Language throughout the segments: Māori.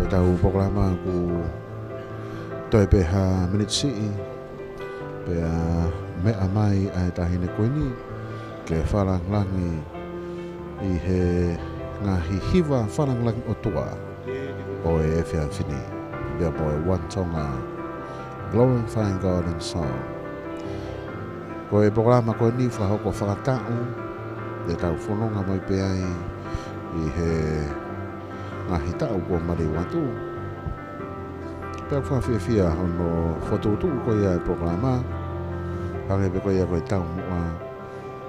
tau programa ku toi pe ha minitsi pe me amai ai tahine koini ke wharanglangi I he ngahi hiwa wharanglangi o tua o e whiawhini bea mo e One Tonga Glorifying God in Song. Ko e programa ko ni whahoko whakatau e tau whanonga mai pe ai I he ngahi tau ko mari watu. Pea whawhiawhia hono whatutu ko ia e programa hange pe ko ia ko e tau mua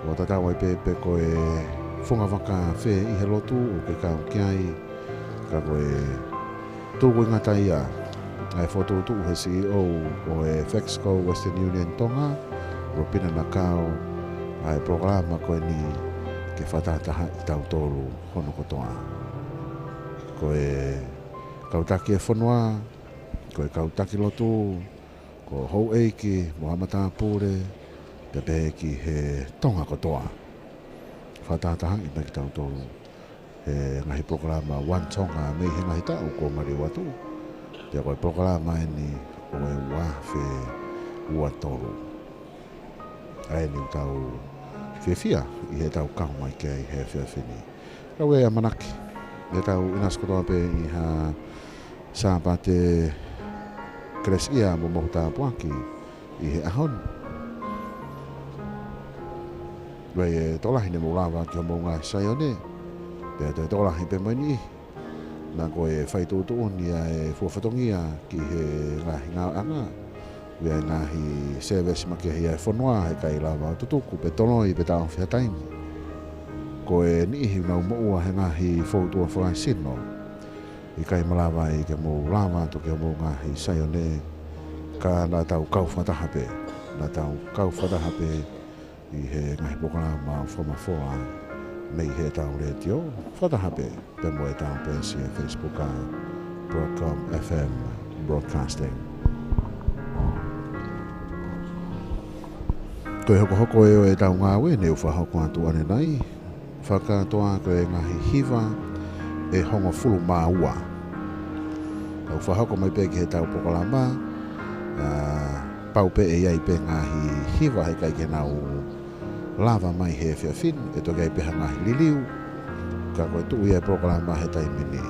o tatau ai pe ko e whunga waka whe I he lotu o ke kau kiai ka ko e tūku ngata ia ai whatutu he CEO o e Fexco Western Union Tonga o pina na kau ai programa ko ni ke whatataha I tau tolu hono kotoa. Ko e kautaki e whanua, ko e kautaki lotu, ko hou eiki, mohamata pūre, te pēki he tonga kotoa. Whatataha I mai ki tau tolu. He ngahi programa One Tonga mei he ngahi tau ko mari watu. Te koe programa ni o e wawhe ua tolu. Ai ni tau whiawhia I he tau kahu mai kei he whiawhini. Kau e amanaki. E tau inaskotoa pe I ha sāpa te kres ia mo mohuta puaki I he ahon. Wei e tolahi ne mo lawa ki o mo ngā saione. Pea te tolahi pe maini Nā ko e whaitutu unia e fuawhatongia ki he ngahi ngā anga. Wea ngahi service maki hia e whanua he kai lawa tutuku pe tonoi pe tau whia taimi. Ko e nihi nau moua he ngahi whautua whangai sino. I kai malawa I ke mou lawa to ke mou ngahi saione. Ka nā tau kau whatahape. Nā tau kau whatahape I he ngahi pokalama whamawhoa. Mei he tau retio whatahape. Pe mo e tau pensi e Facebook a Broadcom FM Broadcasting. Ko e hoko e o e tau ngā wene u whahoko atu ane nai. Whakatoa ko e ngahi hiwa e hongo fulu māua. Au whahoko mai pe ki he tau pokalama. Pau pe e iai pe ngahi hiwa he kai ke nau lava mai he whiawhin. E toke ai pe ha ngahi liliu. Ka koe tu ia pokalama he taimini.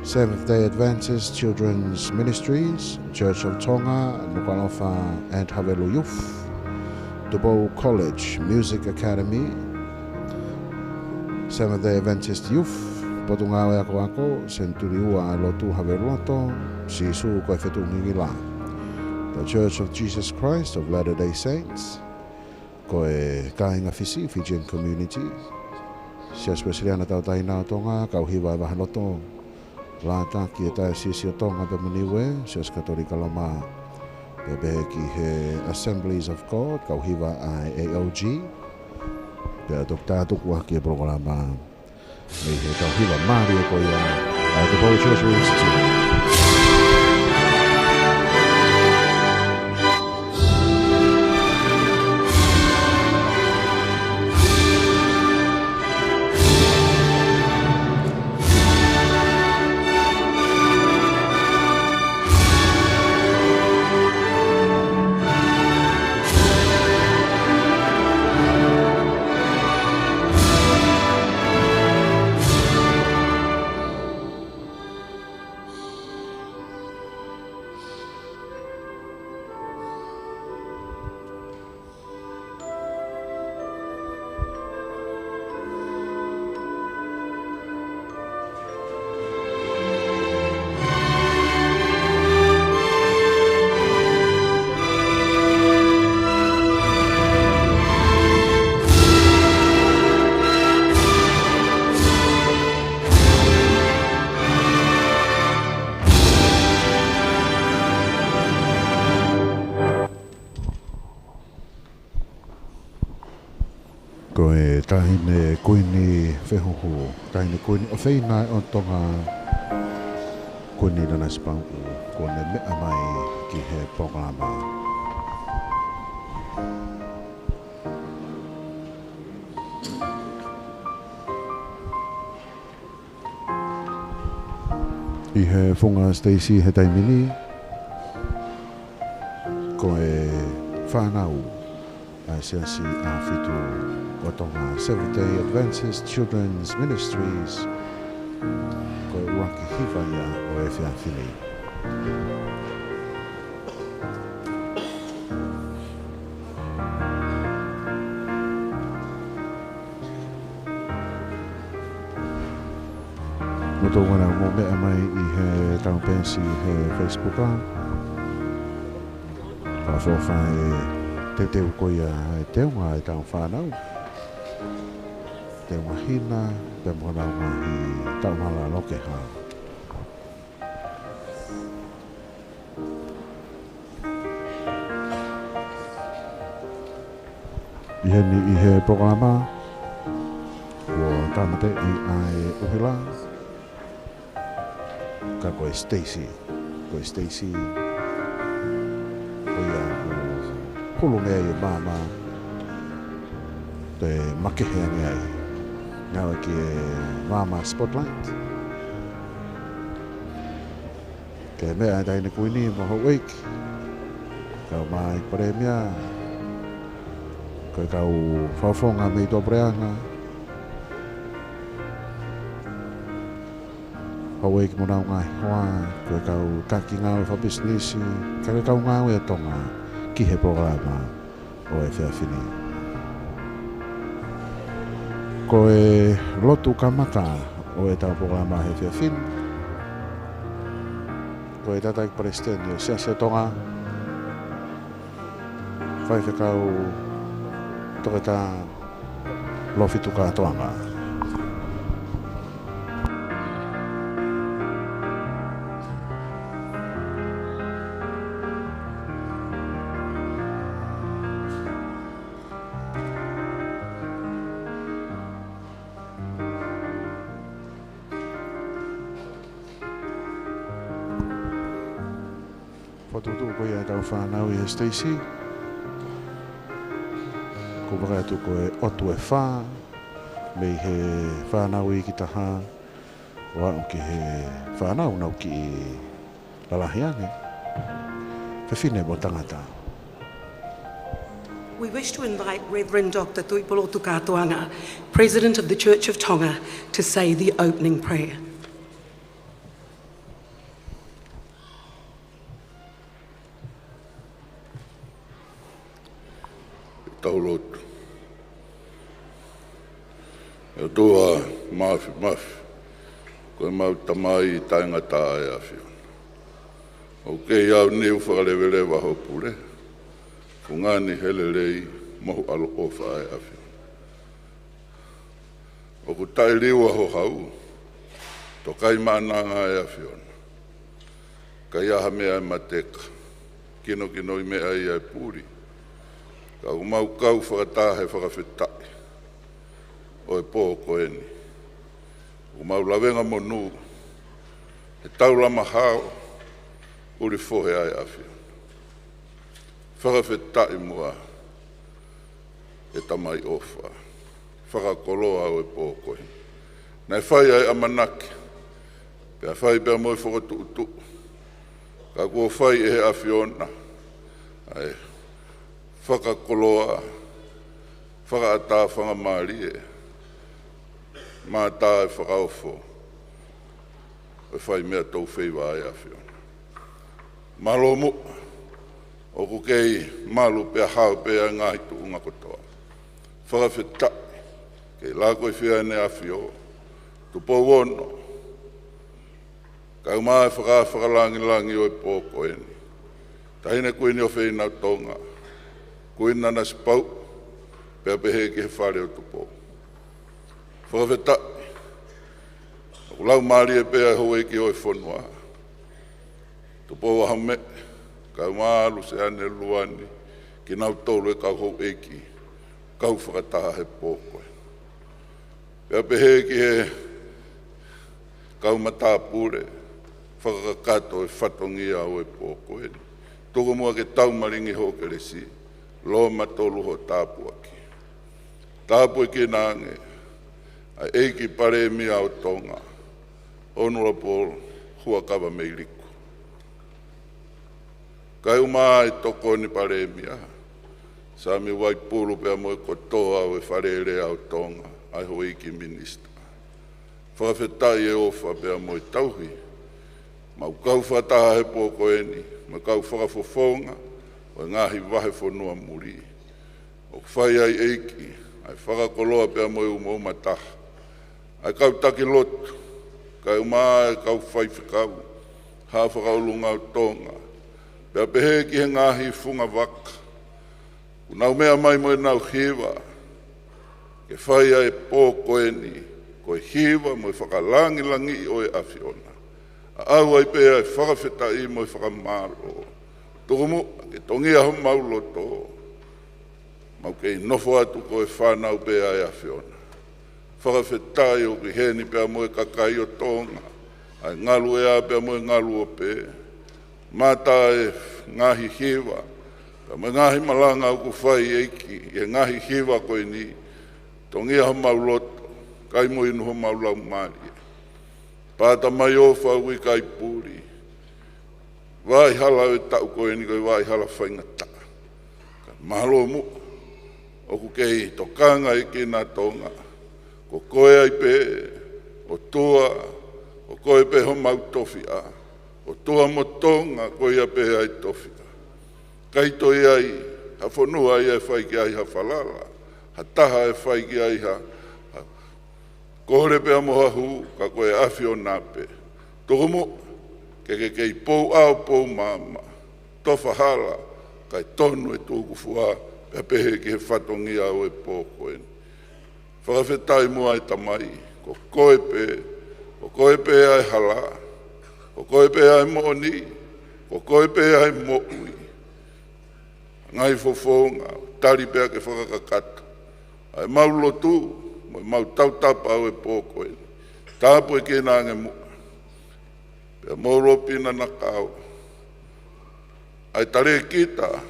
Seventh-day Adventist Children's Ministries, Church of Tonga, Nuku'alofa and Havelu Youth. Tupelo College Music Academy. Seventh-day Adventist Youth, potungao e ako, Centuriua lotu haveruato, sisu koe whetu ngingila. The Church of Jesus Christ of Latter-day Saints, koe kāinga whisi, Fijian Community. Sias Wesleyana tau taina o Tonga, kau hiwa e wahanoto. Lāta ki e tae sisi o Tonga pe maniwe, sias Katolika Lama. Pepe ki he Assemblies of God, kau hiwa ai AOG. Pea Dr. Tuku'aho ki e programa mei he tau hiwa maari e koia ai Tupelo Church Institute. Ko e tahine kuini whehuhu, tahine kuini o wheinai o Tonga kuini Nanasipau'u, ko ne mea mai ki he programa. I he whunga Stacey he taimini, ko e whanau ai siasi a whitu o Tonga Seventh-day Adventist Children's Ministries, ko e uaki hiwa ia o e whiawhini. Moto wana mo mea mai I he taupensi he Facebooka. Whawha e te teu koia e teunga e tau whanau. Teunga hina, pe mwana I tau mala loke ha. I he programa o tamate I ai uhila. Ka koe Stacey, koia hulu mea I mama te makehea mea I ngawa ki e mama spotlight ke mea taine kuini mo ho week kau mai pare mea koe kau whawhonga mei tō preanga Hawaii ki mona ngai hoa, koe kau kaki ngau e whabusinesi, koe kau ngau e Tonga ki he programa o e whiawhini. Koe lotu kamaka o e tau programa he whiawhini. Koe tatai presidente o siase Tonga. Whai whekau toke tā lofitu katoanga. Whatutu koe e tau whanau I Stacey. Ko wakatu koe otu e wha. Mei he whanau I ki taha. Wau ki he whanau nau ki lalahiange. Whiwhine mo tangata. We wish to invite Reverend Dr. Tupelo College, President of the Church of Tonga, to say the opening prayer. Taulotu. E toa mafi. Koe mau tamai taingata e awhio. O kei au neu whakalewelewa hopule. Kungani helelei Nuku'alofa e awhio. O ku tai liwa ho hau. To kai mananga e awhio. Kai aha mea e mateka. Kino I mea I e puri. Ka mau kau whakatahe whakawhetai. O e pō koeni. O mau lawenga monu. He taulama hao. Uri fohe ai awhio. Whakawhetai mua. E tamai ofa. Whakakoloa o e pō koeni. Nei whai ai amanaki. Pea whai pea moi whakatuutu. Ka kua whai e he awhiona. Ai. Whakakoloa, whakaata whangamari e, mātā e whakaofo, e whai mea tau wheiwa ai awhiona. Malomu, o ku kei malu pia hao pia ngāhi tu unga kotoa. Whakawhetai, kei lāko I whia ne awhio, tupo wono, kau mai whakalangi o e pōko eni. Tahine kuini o whenau Tonga, Kui Nanasipau'u, pea pehe ki he whare o tupo. Whakawhetai, o lau maari e pea hoa ki o e whanua. Tupo waha me, kau maalu se ane luani, ki nau tolu e kau hou eki, kau whakataha he pōkoe. Pea pehe ki he kau matāpure, whakakato e whatongia o e pōkoe. Tuku mua ke tau maringi ho ke resi. Lo matolu ho tapu aki. Tapu ki nange, a eiki pare mi au Tonga, Honorable hua kawa mei liku. Kai uma e toko ni pare mia. Sa mi wai pulu pea moe kotoa o e wharere au Tonga, ai hoi ki minista. Whawhetai e ofa pea moe tauhi. Mau kau whataha he pōko eni, ma kau whakafofonga, o ngahi wahe whanua muri. O whai ai eiki, ai whakakoloa pea moe uma umataha. Ai kau taki lotu, kai umaa e kau whai whikau, haa whakaulunga au Tonga. Pea pehe ki he ngahi funga waka. Unau mea mai moe nau hiwa, ke whai ai pōko eni, koe hiwa moe whakalangi langi o e awhiona. Au ai pea e whakawhetai moe whakamaro. Tukumu, ke Tongiaho mauloto. Mau kei nofo atu koe whanau pea e awhiona. Whakawhetai o ki heni pea moe kakai o Tonga. Ai ngalu e a pea moe ngalu o pea. Mata e ngahi hiwa. Mai ngahi malanga au ku whai eiki, e ngahi hiwa koe ni, Tongiaho mauloto, kai mo inuho maulau maari. Pāta mai o whau i kai pūri. Wai hala e tau koe ni koe wai hala whaingata. Mahalo mu, oku kei tokanga i ki nā Tonga. Ko koe ai pe, o tua, o koe pe ho mau tofi a. O tua mo Tonga koe ia pe ai tofi. Kai toi ai, ha whanua ai e whai ki ai ha whalala, ha taha e whai ki ai ha kore pea moha hu, ka koe awhi o nāpe. Tohumo, ke kei pou au pou mama, tofa hala, kai tonu e tūku fua, pea pehe ki he whatongi au e pōko eni. Whakawhetai mua e tamai, ko koe pe ai hala, ko koe pe ai mooni, ko koe pe ai moui. Ngai fofonga, tari pea ke whakakakata. Ai mau lotu, mau tautapa au e pōko eni. Tāpu e kena ange mua. Pea moro pina na kau. Ai tare kita,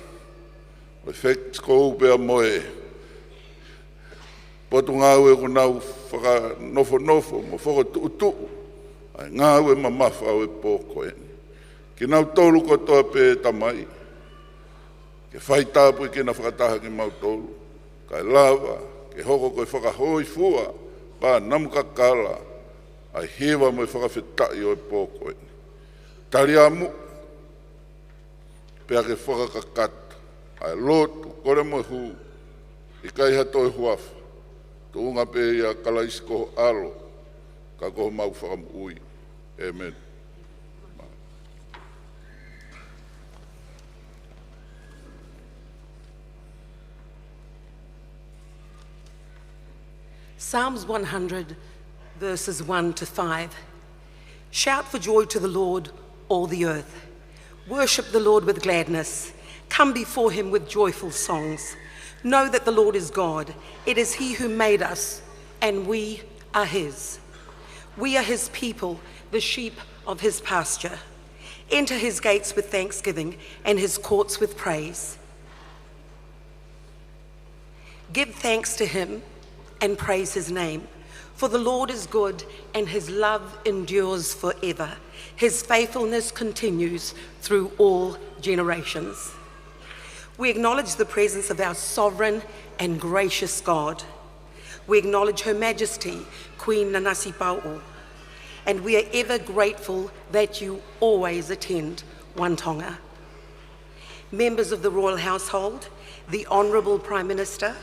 o effect kou pea moe. Potu ngau e kunau whaka nofo, mo whaka tuutu. Ai ngau e mamafa au e pōko eni. Ki nau tolu kotoa pe tamai. Ke whai tāpu i kena whakataha ki mau tolu. Kai lava, ke hoko koe whakahoi fua, pā namu kakala, ai hewa mo i whakawhetai o e pōko eni. Tari amu, pea ke whakakakata, ai lotu, kore mo hu, i kai hato e huafa, tuunga pe ia kalaisko alo, ka koho mau whakamu ui. Amen. Psalms 100, verses 1 to 5. Shout for joy to the Lord, all the earth. Worship the Lord with gladness. Come before him with joyful songs. Know that the Lord is God. It is he who made us, and we are his. We are his people, the sheep of his pasture. Enter his gates with thanksgiving and his courts with praise. Give thanks to him and praise his name. For the Lord is good, and his love endures forever. His faithfulness continues through all generations. We acknowledge the presence of our sovereign and gracious God. We acknowledge Her Majesty, Queen Nanasipau'u, and we are ever grateful that you always attend One Tonga. Members of the royal household, the Honourable Prime Minister,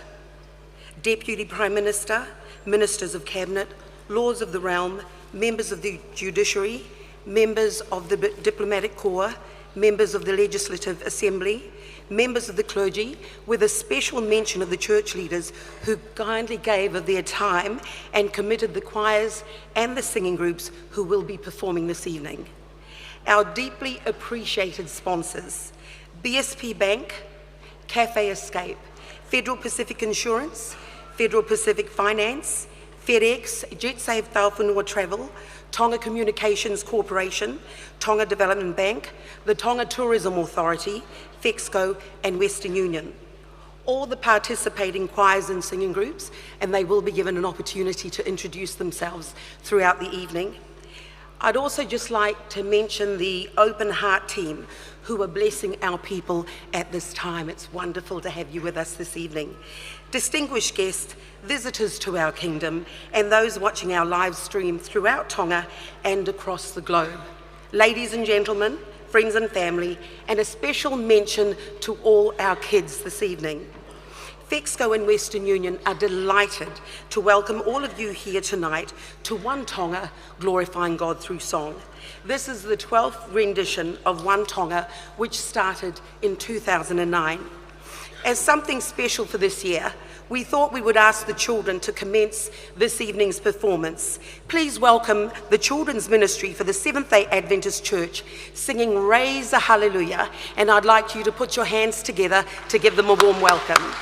Deputy Prime Minister, Ministers of Cabinet, Lords of the Realm, members of the Judiciary, members of the Diplomatic Corps, members of the Legislative Assembly, members of the clergy, with a special mention of the church leaders who kindly gave of their time and committed the choirs and the singing groups who will be performing this evening. Our deeply appreciated sponsors, BSP Bank, Cafe Escape, Federal Pacific Insurance, Federal Pacific Finance, FedEx, JetSafe Tauwhanua Travel, Tonga Communications Corporation, Tonga Development Bank, the Tonga Tourism Authority, FEXCO, and Western Union. All the participating choirs and singing groups, and they will be given an opportunity to introduce themselves throughout the evening. I'd also just like to mention the Open Heart team who are blessing our people at this time. It's wonderful to have you with us this evening. Distinguished guests, visitors to our kingdom, and those watching our live stream throughout Tonga and across the globe. Ladies and gentlemen, friends and family, and a special mention to all our kids this evening. FEXCO and Western Union are delighted to welcome all of you here tonight to One Tonga, glorifying God through song. This is the 12th rendition of One Tonga, which started in 2009. As something special for this year, we thought we would ask the children to commence this evening's performance. Please welcome the Children's Ministry for the Seventh-day Adventist Church, singing Raise a Hallelujah, and I'd like you to put your hands together to give them a warm welcome.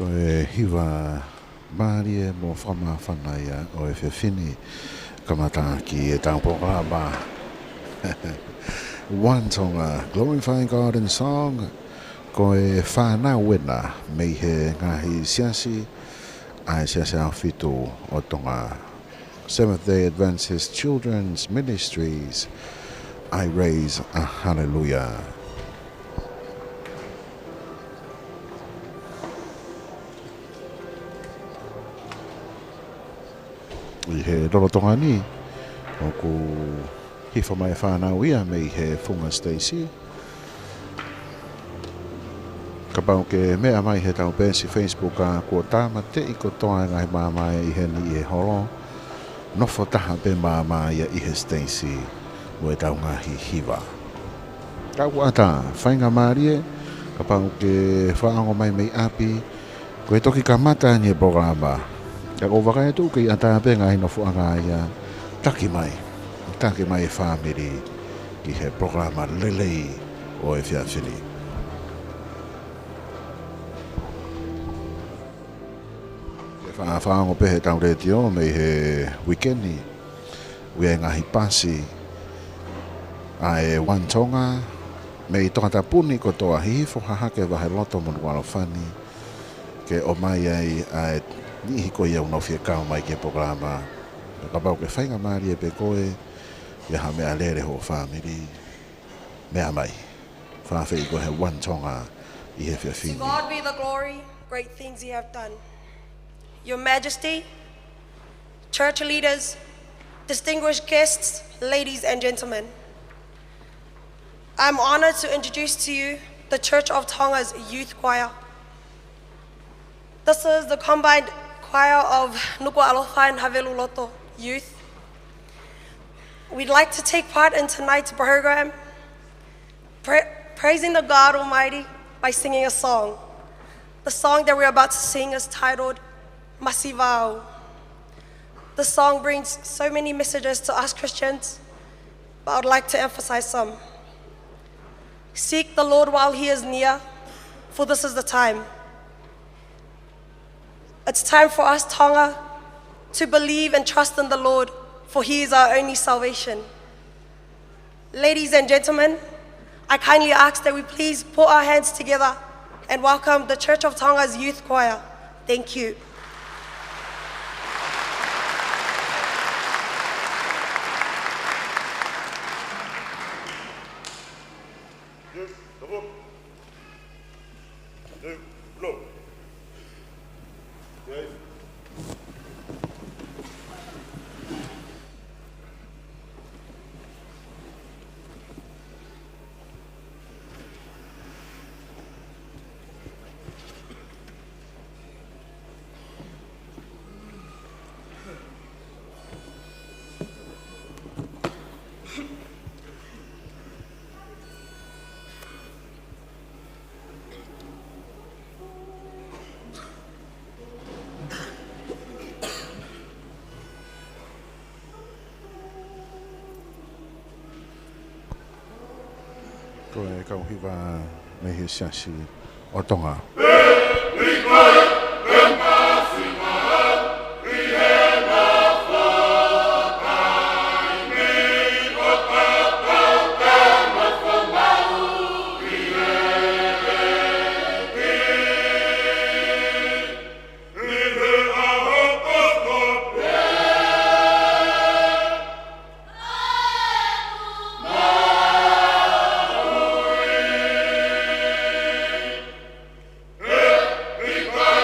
Ko e hiwa Marie mo whama whanaia o e whiwhini kamata ki e tau programa. One Tonga, glorifying God in song. Ko e whānau wena mei he ngahi siasi ai siasi au fitu o Tonga. Seventh-day Adventist Children's Ministries. I raise a hallelujah. I he roro tonga ni, o ku hifa mai whanau ia mei he Funga Stacy. Ka pau ke mea mai he tau pensi Facebook a kua tāma te i ko toa ngai māmai i he ni e holo. Nofo taha pe māmai i he Stacy o e tau ngahi hiwa. Ka kua ata, whainga Marie, ka pau ke whaango mai mei api, ko e toki ka mata ni e programa. Ka o waka e tu ki ata pe ngai nofo anga ia, taki mai e whamiri ki he programa lelei o e whiawhiri. Whaango pehe tau retio me he weekendi ue ngahi pasi a e One Tonga me i Tongatapu ni ko toa hihifo hahake wahe loto Nuku'alofa ke o mai ai a e ni hiko ia unofia kao mai ke programa ka pau ke whainga Marie pe koe ia ha mea lere ho whamiri mea mai whawhi ko he One Tonga i he whiawhini. To God be the glory, great things you have done. Your Majesty, church leaders, distinguished guests, ladies and gentlemen, I'm honored to introduce to you the Church of Tonga's youth choir. This is the combined choir of Nuku'alofa and Haveluloto youth. We'd like to take part in tonight's program, praising the God Almighty by singing a song. The song that we're about to sing is titled Masivau. The song brings so many messages to us Christians, but I would like to emphasize some. Seek the Lord while he is near, for this is the time. It's time for us, Tonga, to believe and trust in the Lord, for he is our only salvation. Ladies and gentlemen, I kindly ask that we please put our hands together and welcome the Church of Tonga's youth choir. Thank you. Ko e kauhiwa me he siasi o Tonga. Because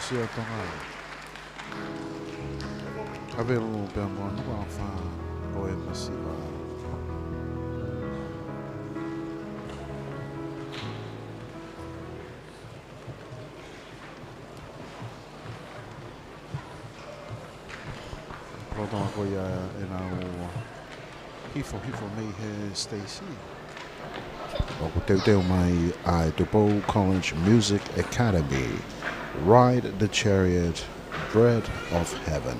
Sia Tonga. Avelo per mo Nuku'alofa o Majesty. Protonga ko ia e nau hifo mei he Stacy. O ko teu mai ai Tupelo College Music Academy. Ride the chariot, bread of heaven.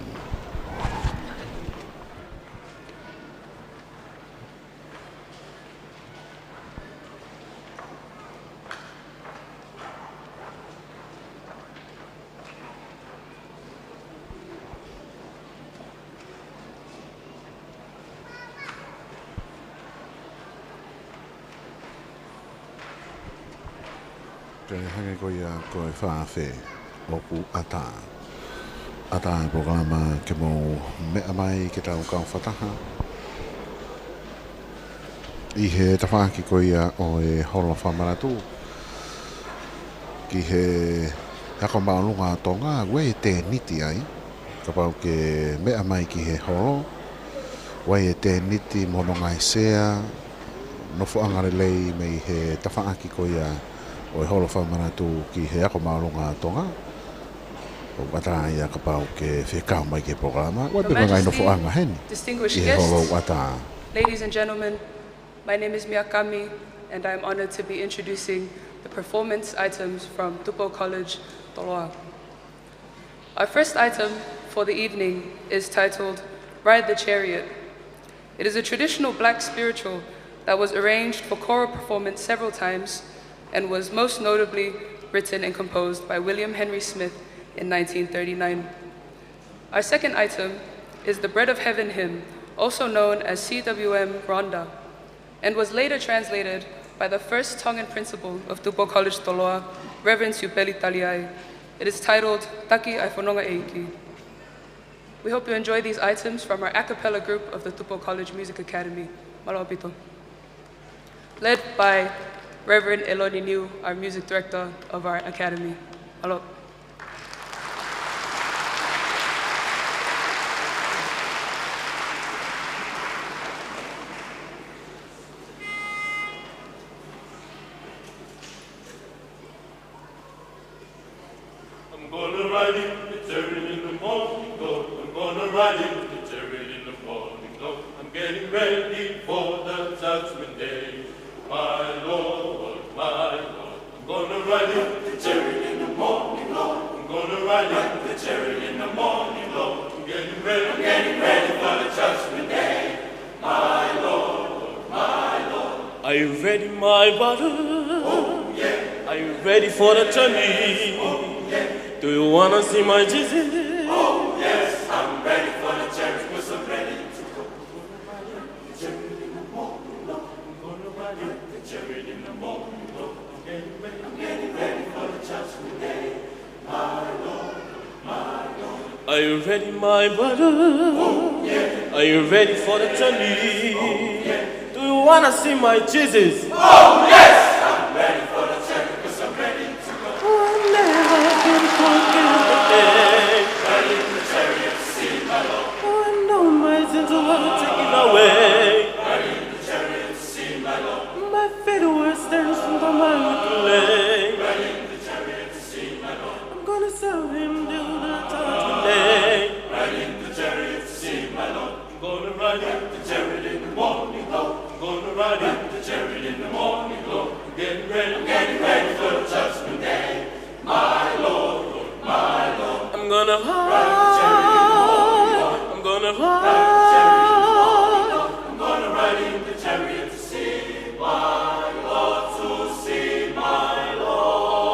Kei hange ko ia koe whawhe o ku ata. Ata e programa ke mo mea mai ke tau kau whataha. I he tawhaki ko ia o e holofa maratu. Ki he hako maununga Tonga, we te niti ai. ka pau ke mea mai ki he horo, wai e te niti mono ngai sea, nofo angare lei mei he tawhaaki ko ia o e holo whamanatu ki he ako maurunga Tonga. O wata ia ka pau ke whekau mai ke programa, wai pepa ngai nofo anga heni, distinguished ki he holo guests, wata. ladies and gentlemen, my name is Miyakami, and I am honored to be introducing the performance items from Tupelo College, Toloa. Our first item for the evening is titled Ride the Chariot. It is a traditional black spiritual that was arranged for choral performance several times and was most notably written and composed by William Henry Smith in 1939. Our second item is the Bread of Heaven hymn, also known as CWM Ronda, and was later translated by the first Tongan principal of Tupelo College Toloa, Reverend Tupelo College. It is titled Taki ai Whanonga Eiki. We hope you enjoy these items from our a cappella group of the Tupelo College Music Academy. Malawa pito. Led by Reverend Eloni Niu, our music director of our academy. Malo. I'm gonna ride in the chariot in the morning glow. I'm gonna ride in the chariot in the morning glow. I'm getting ready for the judgment day. My Lord, my Lord. I'm gonna ride in the chariot in the morning glow. I'm gonna ride in the chariot in the morning glow. I'm getting ready for the judgment day. My Lord, my Lord. Are you ready, my brother? Oh, yeah. Are you ready for the journey? Oh, yeah. Do you wanna see my Jesus? Oh yes, I'm ready for the chariot, 'cause I'm ready to go. The chariot in the morning, Lord. I'm gonna ride in the chariot in the morning, Lord. I'm getting ready for the judgment day. My Lord, my Lord. Are you ready, my brother? Oh yeah. Are you ready for the journey? Oh yeah. Do you wanna see my Jesus? Oh yes, I'm ready for the chariot, 'cause I'm ready to go. Riding in the chariot to see my Lord. Oh, I know my sins are taken away. Riding in the chariot to see my Lord. My fatal words stands from the mind clay. Riding in the chariot to see my Lord. I'm gonna serve him till the judgment day. Riding in the chariot to see my Lord. I'm gonna ride in the chariot in the morning glow. I'm gonna ride in the chariot in the morning glow. I'm getting ready for the judgment day. My Lord, my Lord. I'm gonna ride, I'm gonna ride, I'm gonna ride in the chariot to see my Lord, to see my Lord.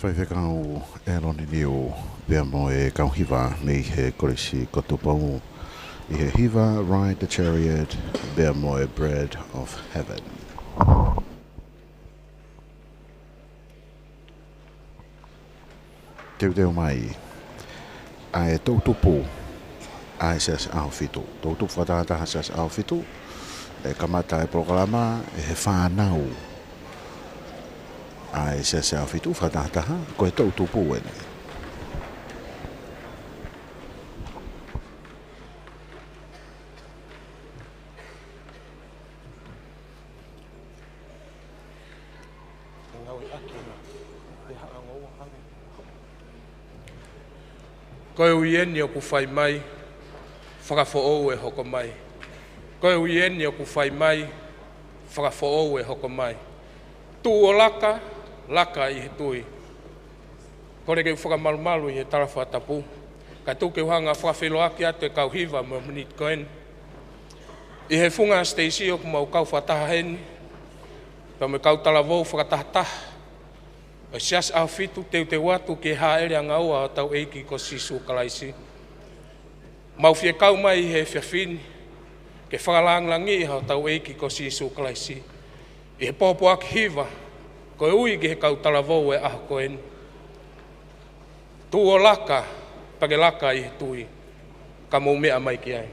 whaifekau e loni niu pia mo e kauhiwa me he koresi ko Tupau I he hiva ride the chariot pia mo e bread of heaven. Teu mai a e tautupu a e ses au fitu. Tautupu whatata ses au fitu e kamata e programa e he whanau a e ses au fitu whatataha ko e tautupu ene. Koe uieni o ku whai mai, whakafo'ou e hoko mai. Koe uieni o ku whai mai, whakafo'ou e hoko mai. Tū o laka, laka I he tui. Kore kei whakamalumalu I he tarafa tapu. Ka tū ke uhanga whakawhelo aki atu e kau hiva mo minit koen. I he whunga Stacey o ku mau kau whataha heni. Pa me kau talavou whakatahataha. O sias au fitu te watu ke haere anga ua o tau eiki ko sisu kalaisi. Mau fie kau mai he whiawhini, ke whakalanglangi o tau eiki ko sisu kalaisi. I he pōpō aki hiva, ko e ui ke he kau talavou e aho koen. Tū o laka, pake laka I he tui, ka mou mea mai ki ai.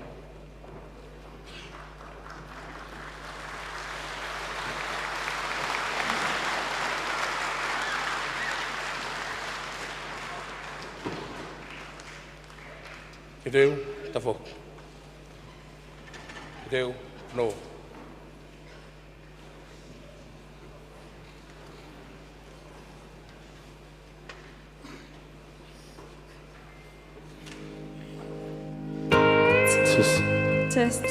Ki reu, tafo. Ki reu, no. Test.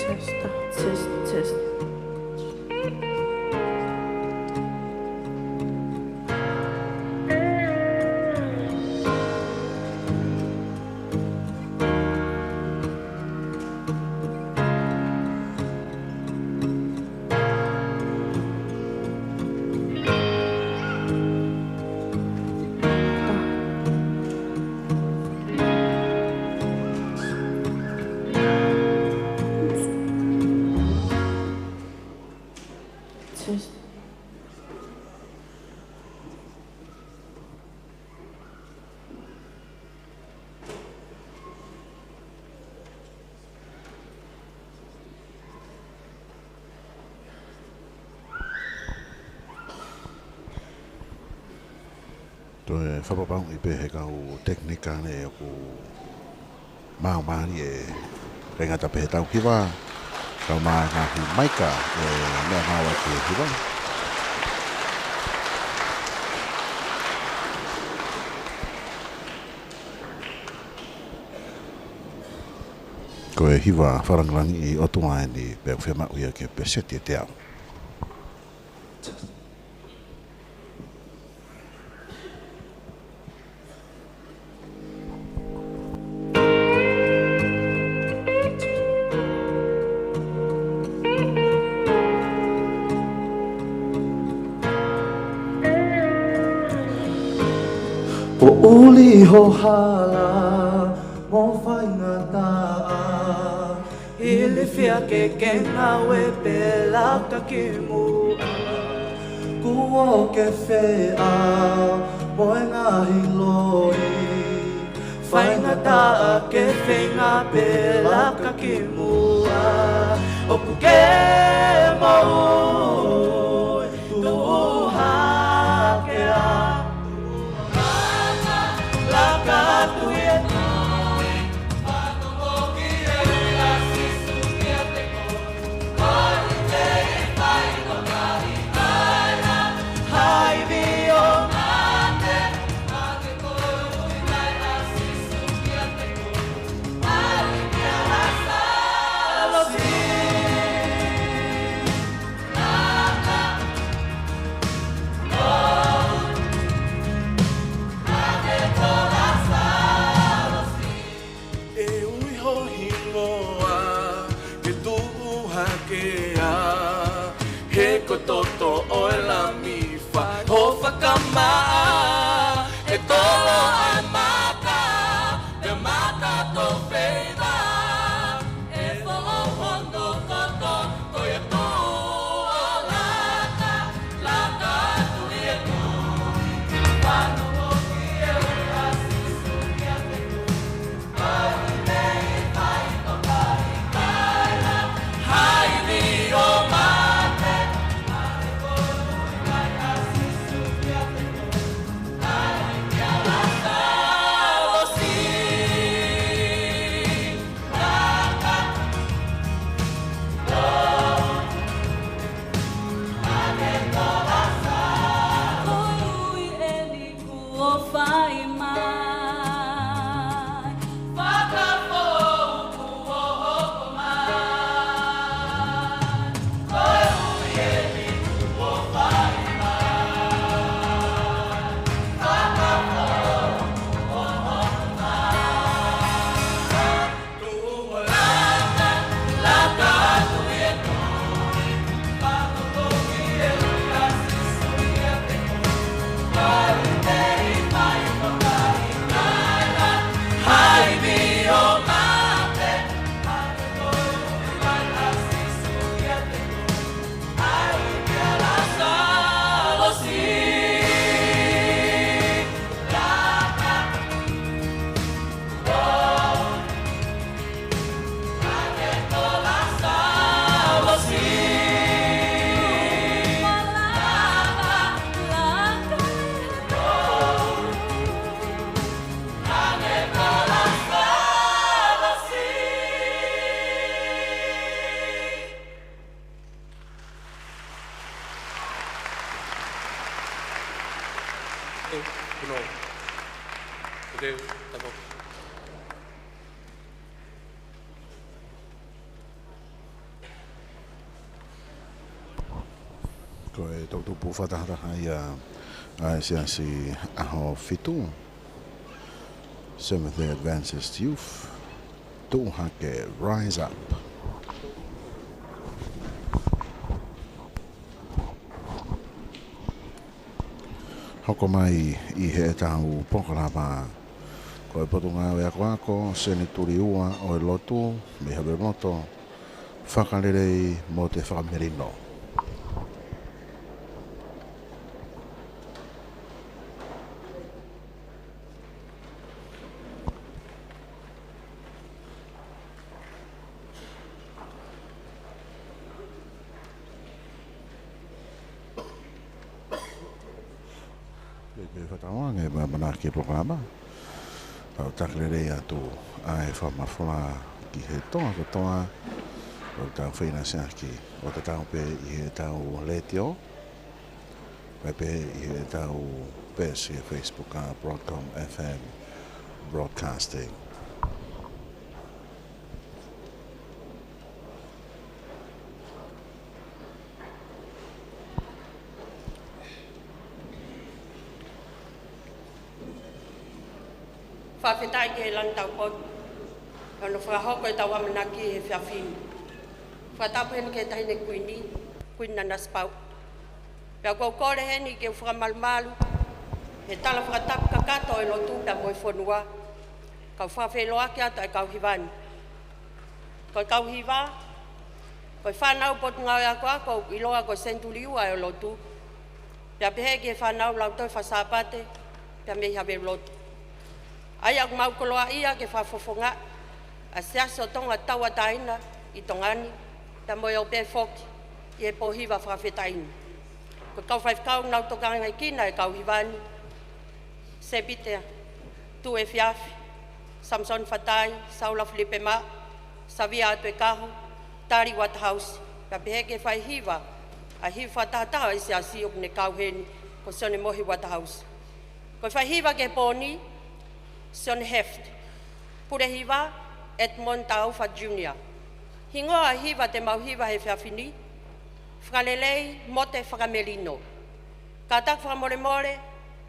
Toe whapapau I pe he kau teknika ne ku mau maari e rengata pe he tau hiwa kau maa ngahi maika e mea maua ke hiwa. Ko e hiwa wharanglangi I otua ni pe whiama uia ke pe seti te au. O uli ho hala mo whaingata Ili fia ke kenga we pelaka ki mua Kuo ke whea mo e ngahi loi Whaingata ke whenga pelaka ki mua O puke mo tu hakea Tongatapu. Ko e tautupu whatahataha ai si aho fitu. Seventh-day Adventist Youth. Tuku'aho, rise up. Hoko mai I he tau pokalapa. Ko e potunga o ako seni turi ua o e lotu me hawe moto. Whakalelei mo te whakamerino. Whatawange ma manaki pokalapa. Tau taklelei atu ai whamawhula ki he tonga katoa. O tau whina seaki o te tau pe I he tau letio. Pe I he tau pesi Facebook a Broadcom FM Broadcasting. Whawhetai ke lang tau pot. Ano whahoko e tau amanaki he whiawhini. Whatapu heni ke tahine kuini, kuini Nanasipau'u. Pea kou kore heni ke whakamalmalu. He tala whakatapu kakato e lotu pea moe whonua. Kau whawhelo ake ato e kau hiwani. Kau kau hiwa. Kau whanau potu ngau e ako iloa ko senturi ua e lotu. Pea pehe ke whanau lau toi whasapate. Pea mehi hawe lotu. Ai aku mau koloa ia ke whafofonga. A seaso tonga taua taina I tongani. Ta moe o pe foki. I e pohiwa whawhetaini. Ko kau whaifkau nau tokanga I kina e kau hiwani. Sebitea. Tu e fiafi. Samson Fatai. Saula Filipe Ma. Savia atu e kaho. Tari Waterhouse. Ka peheke whaihiwa. A hiwa tahataha I se asiok ne kau heni. Ko sone mohi Waterhouse. Ko whaihiwa ke poni. Son heft. Pure hiwa, Edmond Taufa Jr. Hingoa hiwa te mauhiwa he whiawhini. Whakalelei mo te whakamelino. Katak whakamoremore,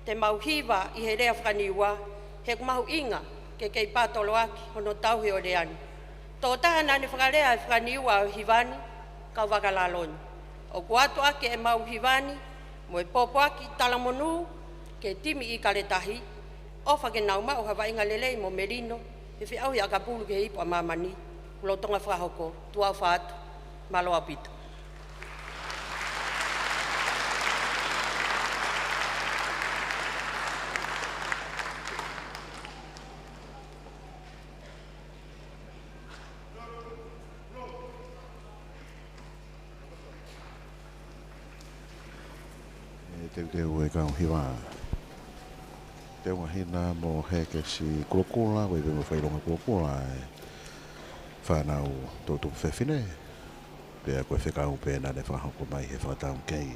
te mauhiwa I he rea whakaniwa. He kumahu inga ke kei pātolo aki hono tauhi o reani. Tō taha nani whakalea e whakaniwa o hiwani, kau wakalaloni. O kuatu aki e mauhiwani, mo e popo aki talamonu, ke timi I kaletahi. Ofa ke nauma o hawa inga lelei mo merino, he whi auhi a kapulu ke hipo a mamani, ulotonga whahoko, tuau whaatu, maloa pito. Teu e kau hiwa. Te wahina mo heke si kulokula, wei me whailonga kulokula e whanau tōtu whewhine. Pea koe whekau pēna ne whahoko mai he whatau kei.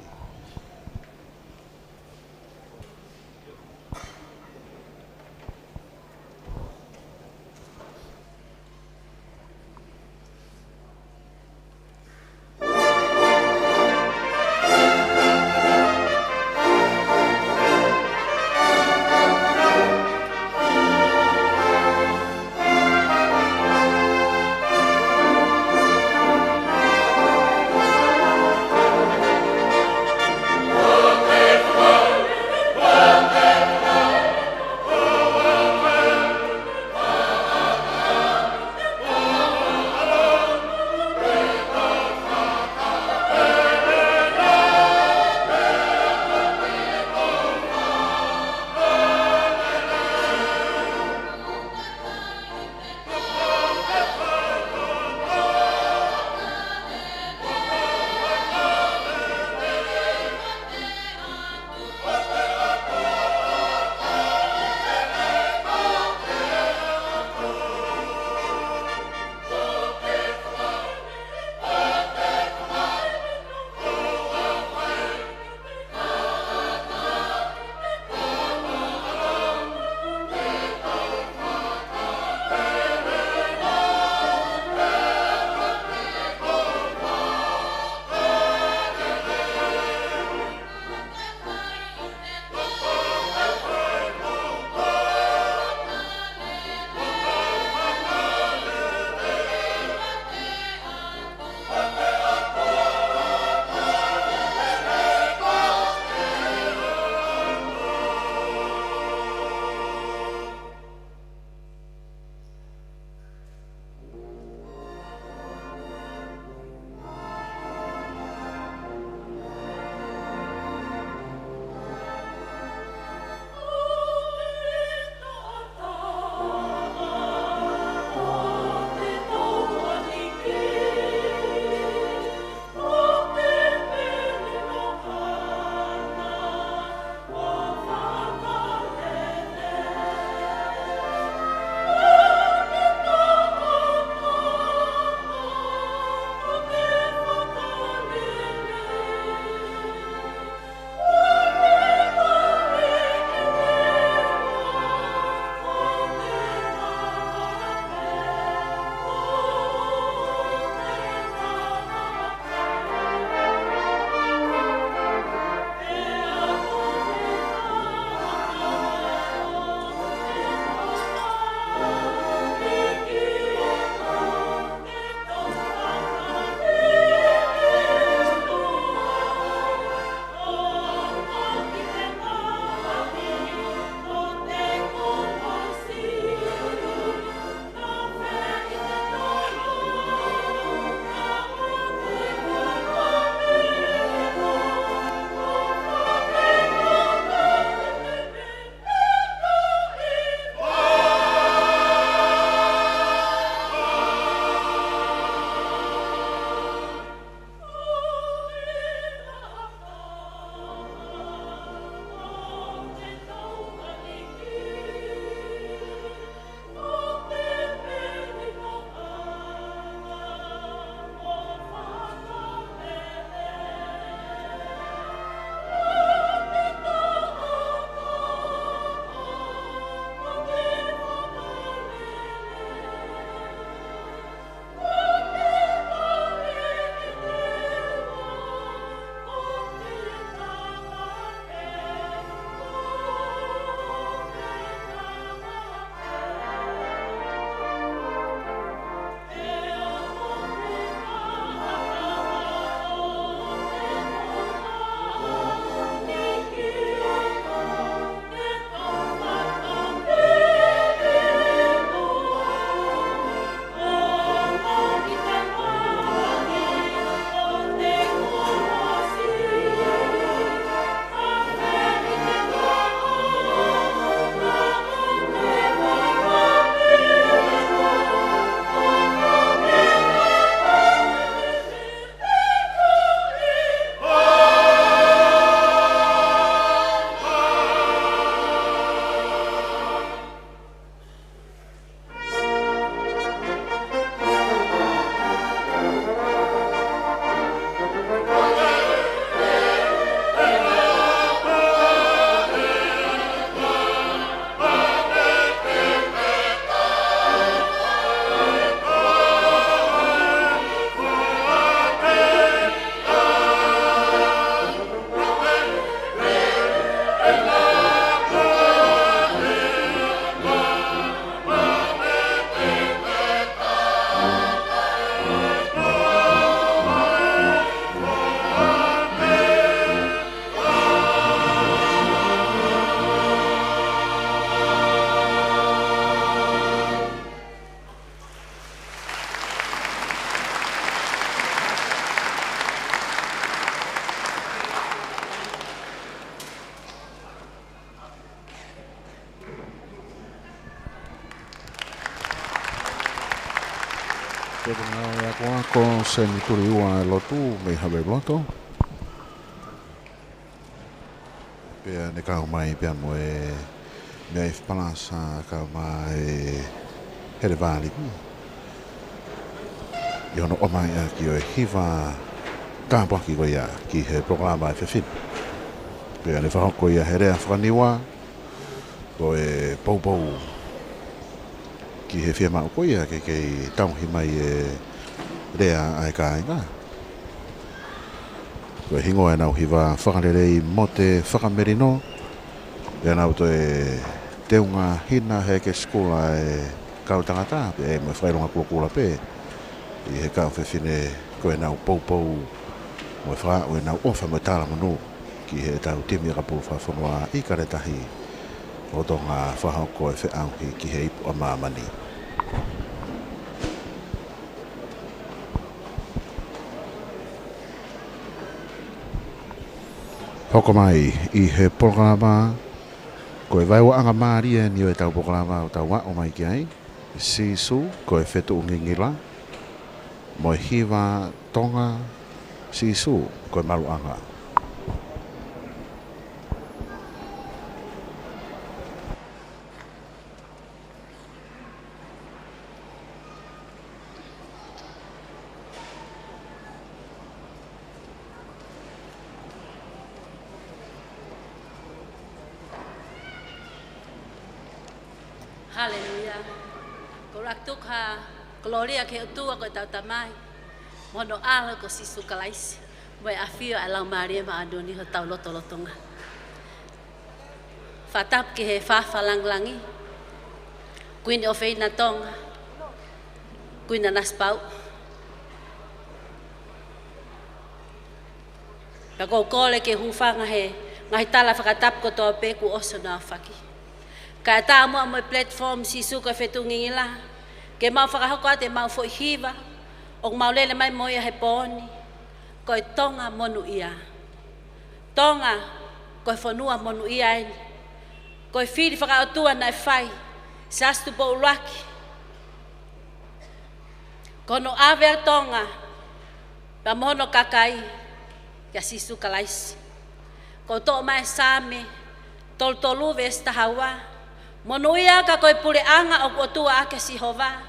Pero ngā ya kua ko se ni turi ua lotu me hawe loto. Pea ne kau mai pea mo e mea i whanasa kau mai here vāli. I ono o mai a ki o e hiva kāpaki ko ia ki he programa e whiwhin. Pea ne whahoko ia he rea whaniwa ko e poupou ki he whia mau ko ia ke kei tauhi mai e rea ai ka inga. Ko e hingo e nau hiwa whakarerei mo te whakamerino. E nau to e teunga hina he ke skola e kau tangata pe e mo whaironga kula pe. I he kau whiwhine ko e nau poupou mo e wha o e nau ofa mo tala manu ki he tau timi ka pulu whawhanua i karetahi o tonga whahoko e whiauhi ki he ipu a mamani. Hoko mai i he programa ko e vaiwa anga maria ni o e tau programa o tau wa o mai ki ai. Sisu ko e whetu ungingila. Mo e hiwa tonga sisu ko e maru anga. Haleluya. Ko raktuk ha gloria ke utua ko tau tamai. Mono ala ko sisu kalais. Mai afio ala Maria ma adoni ho tau loto lotonga. Fatap ke he fa falanglangi. Queen of Eina Tonga. Queen Nanasipau'u. Kako kole ke hufanga he ngai tala whakatap ko toa pe ku oso na whaki. Ka ta mo mo platform sisu ko fetungingila ke mau whakahoko ate mau fo hiva o mau lele mai mo ia he poni ko tonga monu ia tonga ko fonua monu ia ko fili whakaatua na fai sastu po ulaki kono ave tonga pa mono kakai ya sisu kalais ko to mai same toltolu vesta hawa monuia ka koe pure anga o tua ake sihova.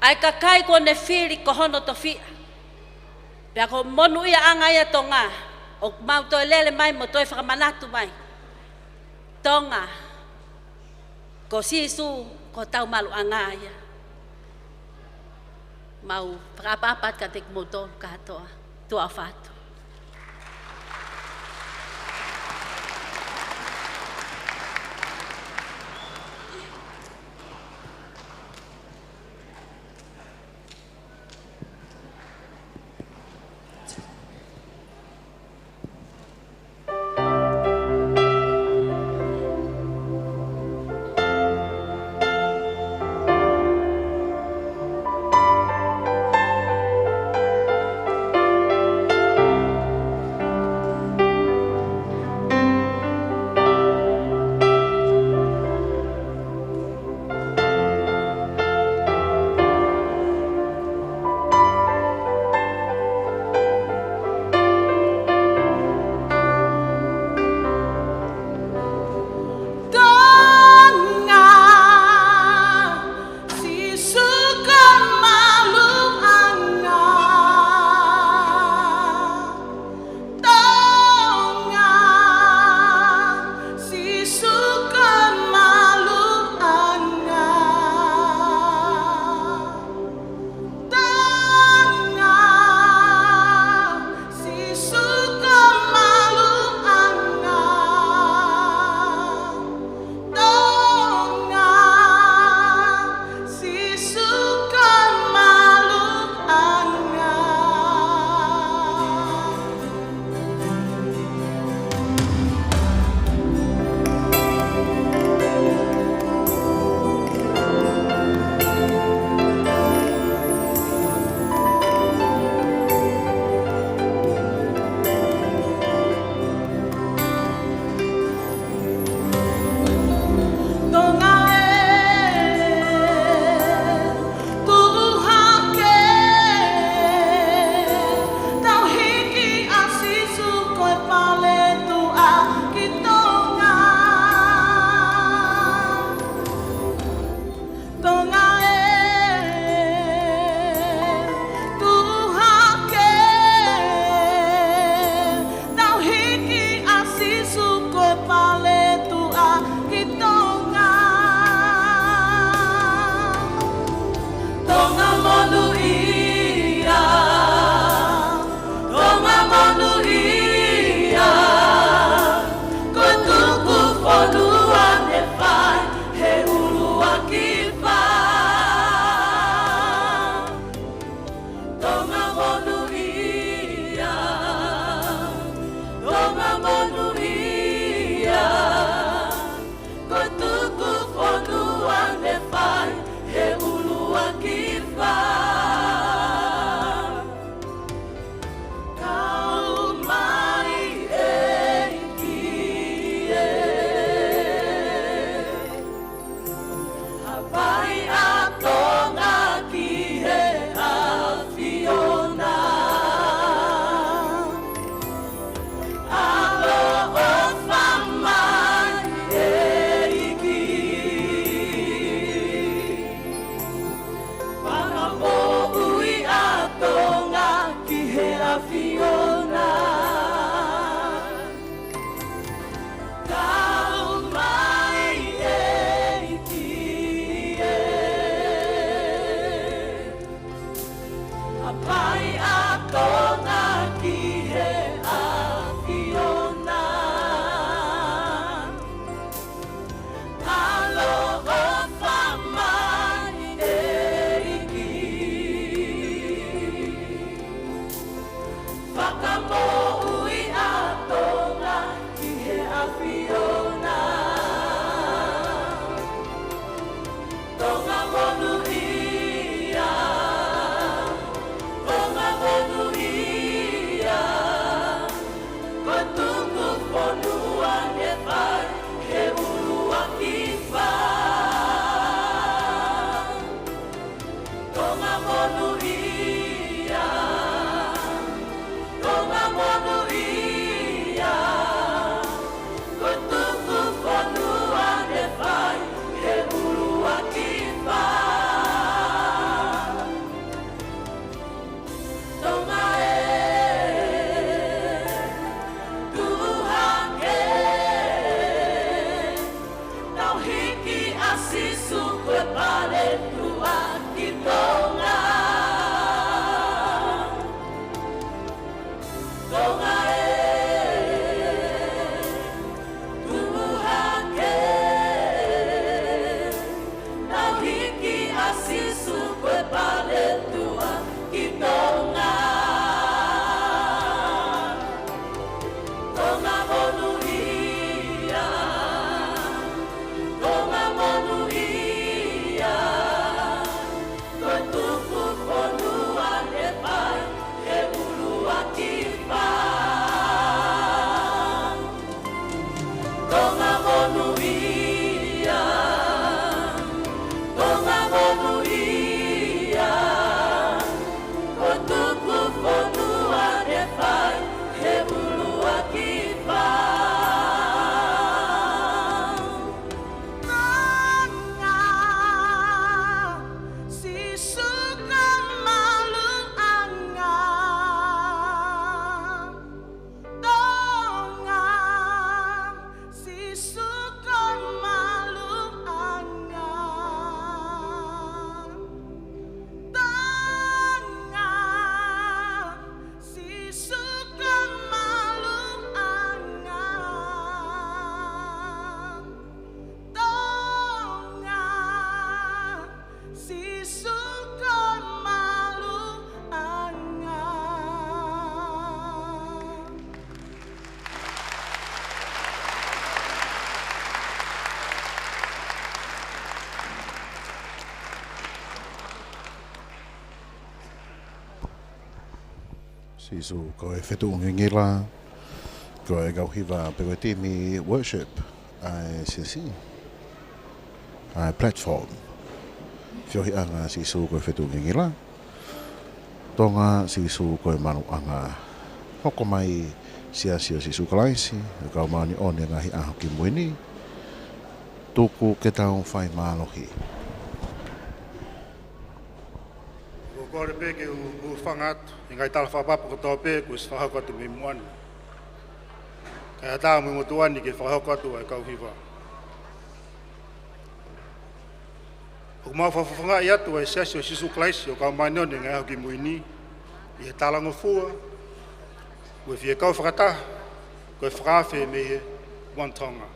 Ai ka kai ko ne fili ko hono to fi. Pea ko monuia anga ia tonga. O mau toi lele mai mo toi whakamanatu mai. Tonga. Ko sisu ko tau malu anga ia. Mau whakapapat ka tek motor ka toa. Tua fatu. Sisu ko e whetu ngingila, ko e gauhiwa pewe timi worship ai sisi, ai platform. Fiohi anga sisu ko e whetu ngingila, Tonga sisu ko e manu anga hoko mai siasio sisu kalaisi, e kau maani one ngahi aho ki muini, tuku ke tau whai mālohi. Kore peke u whangatu, i ngai tala whapapu ko tō pē, ko si whahako atu me muani. Kai ata mo motuani ke whahako atu ai kau hiwa. O mau whawhanga i atu ai siasi o sisu klaisi o kau mainione ngai hoki muini, i he talango fua, ue fie kau whakata, ko e whakawhi me he Tonga.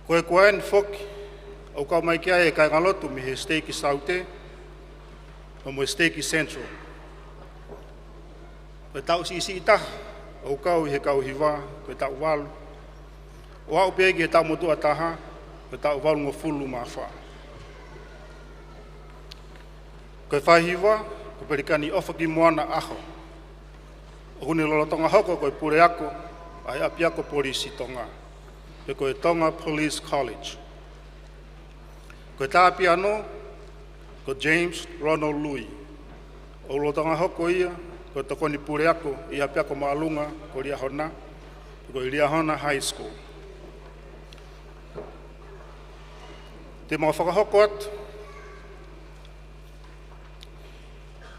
Ko e kuaen whoki, o kau mai kia e kai ngalotu me he Steiki Salote, o mo Steiki Central. Koe tau si isi ita, o kau i he kau hiwa, koe tau walu. O au pegi he tau motu ataha, koe tau walu ngo fulu maa wha. Koe whai hiwa, koe perikani ofa ki moana aho. O hune lolotonga hoko koe pure ako, ai api ako polisi Tonga. E koe Tupelo College. Ko tāpi anō, ko James Ronald Louis. O lotanga hoko ia, ko tokoni pure ako, i api ako maalunga, ko Riahona, ko Riahona High School. Te mga whakahoko atu,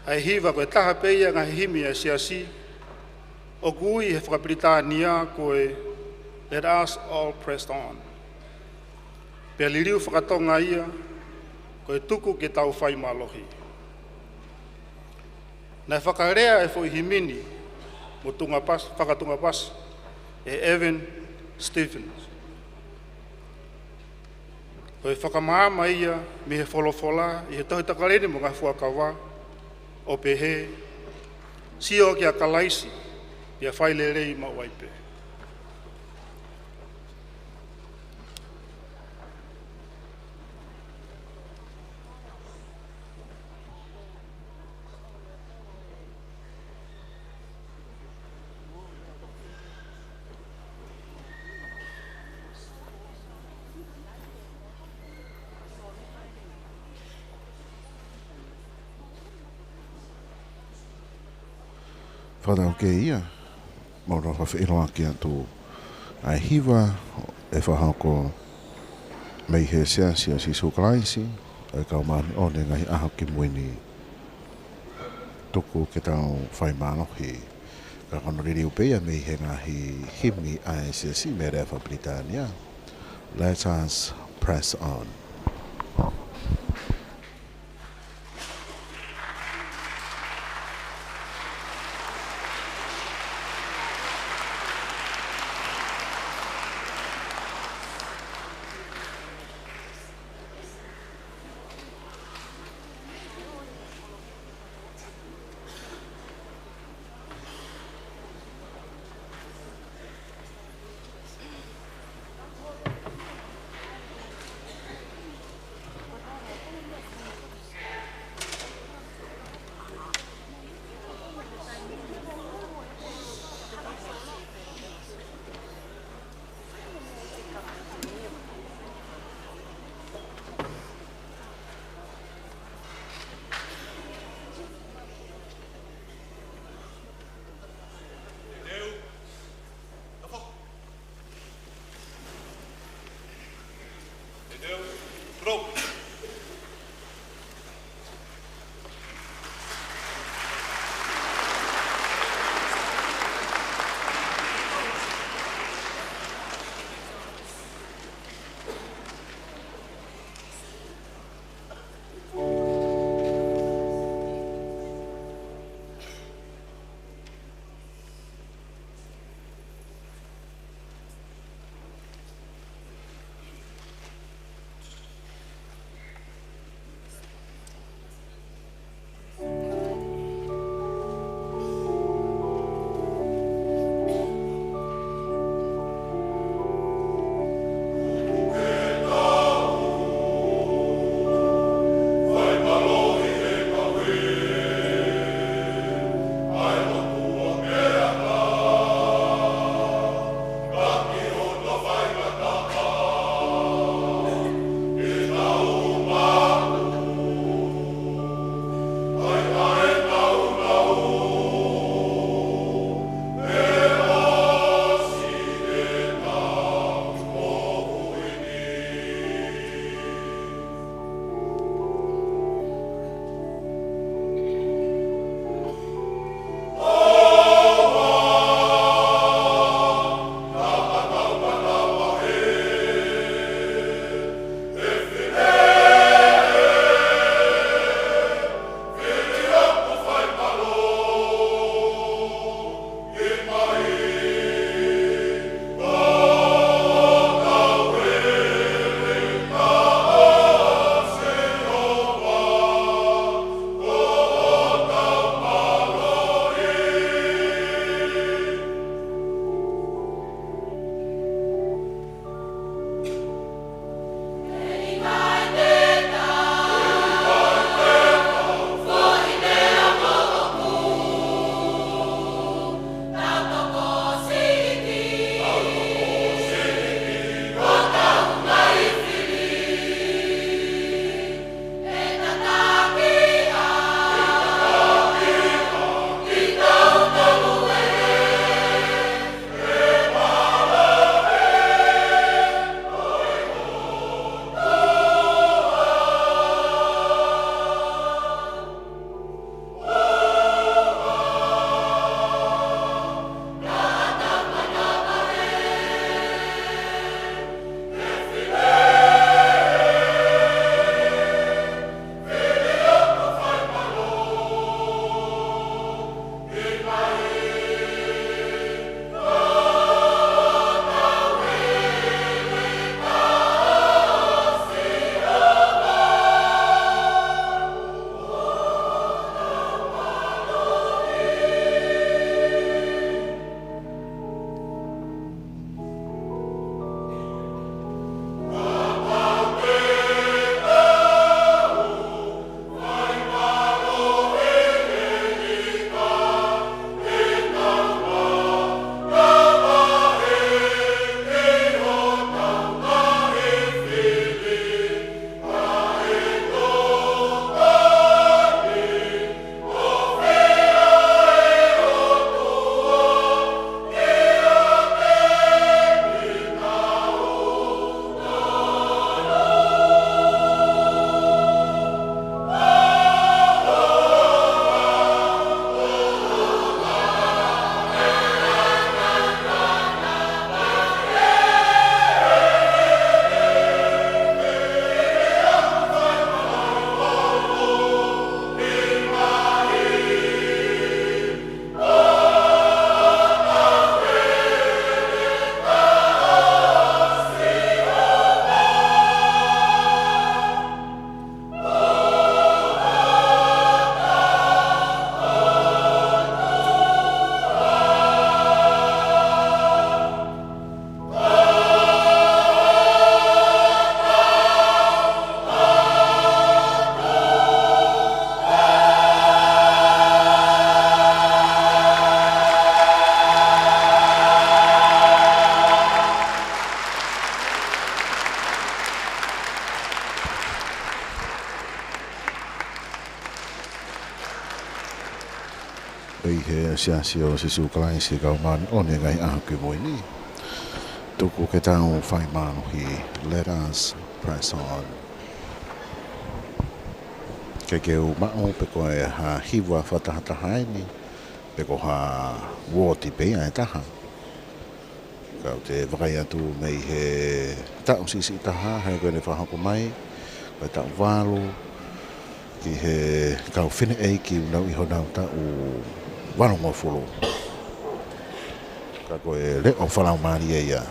ai hiwa ko e taha peia ngā himi a siasi, o kui he whakapiritania ko e let us all press on. Pea liriu whakatonga ia, ko e tuku ke tau whai mālohi. Nei whakarea e fo himini, mo whakatunga pas, e Evan Stephens. Ko e whakamaama ia, me he wholofola, i he tohi takarene mo ngai fuakawa, o pehe, sio ki a kalaisi, pia whailelei ma waipe. Whadau ke ia, maura whawhiroa ki atu ai hiwa e whahako mei he siasi o sisu kalaisi, e kau maani one ngahi aho ki muini tuku ke tau whai mālohi. Ka konoriri upea mei he ngahi himi ai siasi me rewa Britania. Let us press on. Ei he siasi o sisu kalaisi kau mani one ngai ahu moi ni. Tuku ke tau whai mano hi. Let us press on. Ke keu mao pe koe ha hiwa whatahata ni. Pe ko ha woti pea e taha. Kau te wakai atu mei he tau sisi taha. Hei koe ne whahako mai. Koe tau walo. Ki he kau whine eiki unau iho nau tau warongo fulu. Ka koe leo whalau maari e ia.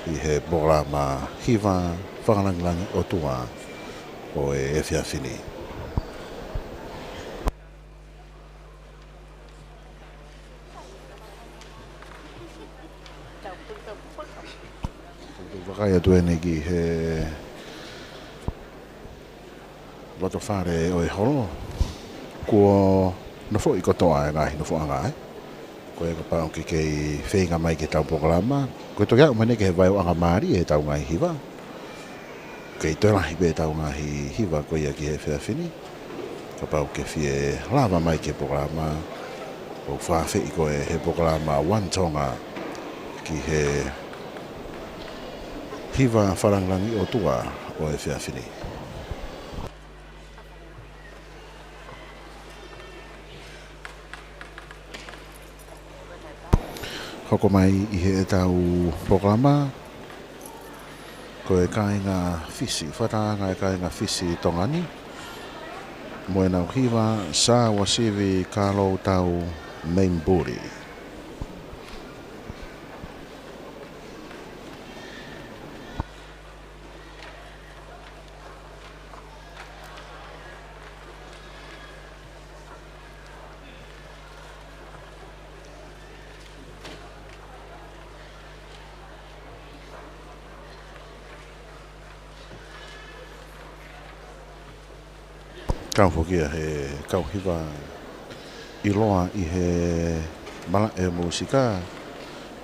I he bora ma hiwa whakalangilangi o tua o e whiawhini. Wakai atu ene ki he loto whare o e holo. Kua no fo i kotoa e ngahi no fo anga e. Koe ka pao ki kei whenga mai ke tau pokalama. Koe to kia umane ke he vai o anga maari e tau ngai hiwa. Kei toi lahi pe tau ngai hiwa koe ia ki he whiawhini. Ka pao ke fie lava mai ke pokalama. O whawhi i koe he pokalama One Tonga ki he hiwa wharanglangi o tua o e whiawhini. Hoko mai I he e tau programa ko e kāinga fisi, whatanga e kāinga fisi tongani. Mo e nau hiwa sa wasivi kālo tau main buri. Kau whokia he kau hiwa I loa I he mala e musika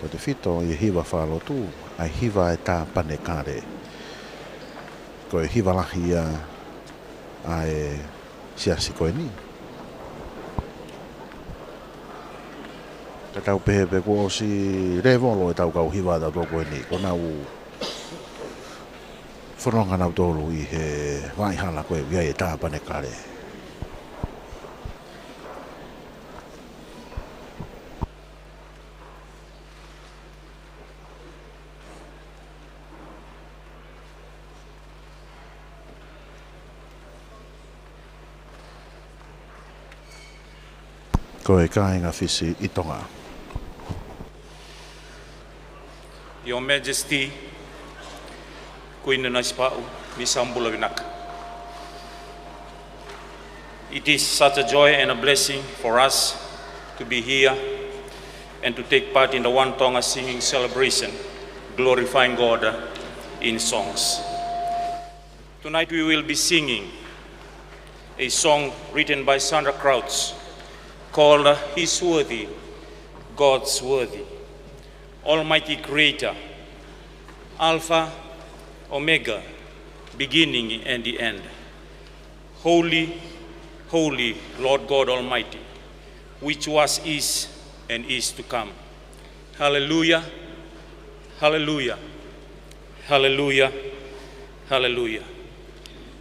ko te whito I hiwa whalotu ai hiwa e tā pane kāre ko e hiwa lahi ia ai siasi koe ni ka tau pehe pe ko si revolo e tau kau hiwa tau tō koe ni ko nau whanonga nau tōru I he waihala koe ia e tā pane kāre. Ko e kāinga whisi I Tonga. Your Majesty, Queen Nanasipau'u, Misambula Vinaka. It is such a joy and a blessing for us to be here and to take part in the One Tonga singing celebration, glorifying God in songs. Tonight we will be singing a song written by Sandra Crouch called He's Worthy, God's Worthy. Almighty Creator, Alpha, Omega, beginning and the end. Holy, holy Lord God Almighty, which was, is, and is to come. Hallelujah, hallelujah, hallelujah, hallelujah.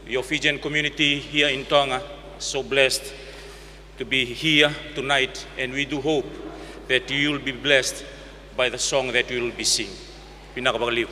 Your Fijian community here in Tonga, so blessed to be here tonight, and we do hope that you will be blessed by the song that you will be singing. Pinakabagaliw.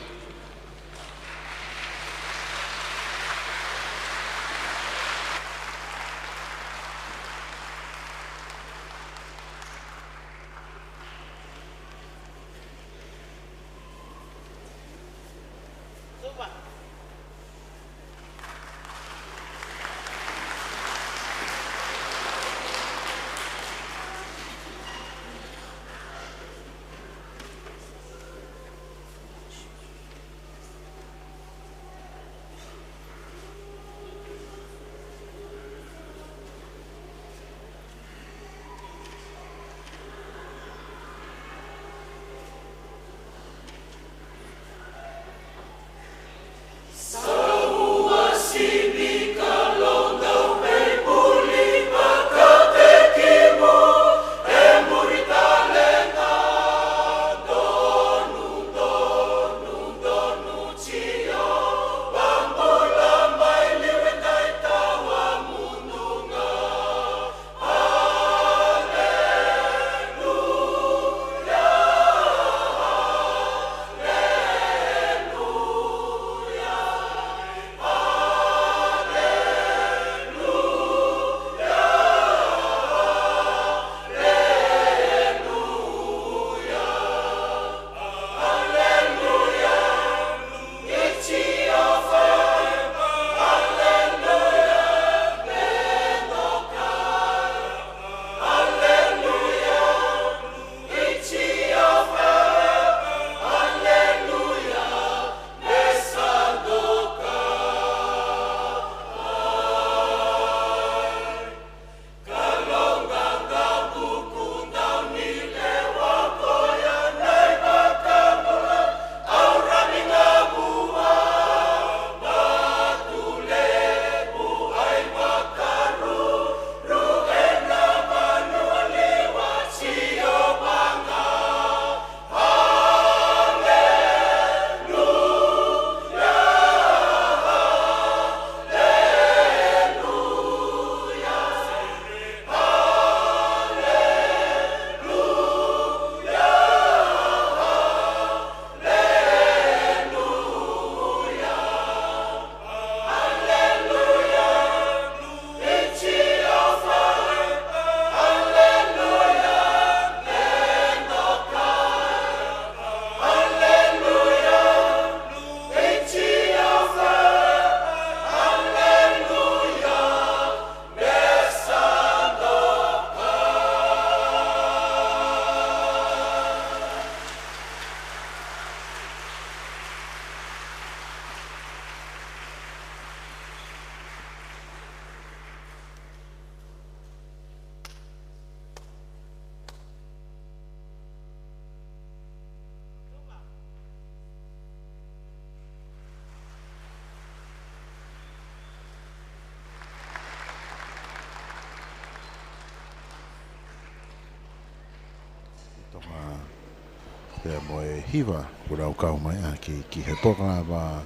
Pea moe hiwa kura o kau mai a ki he poka wa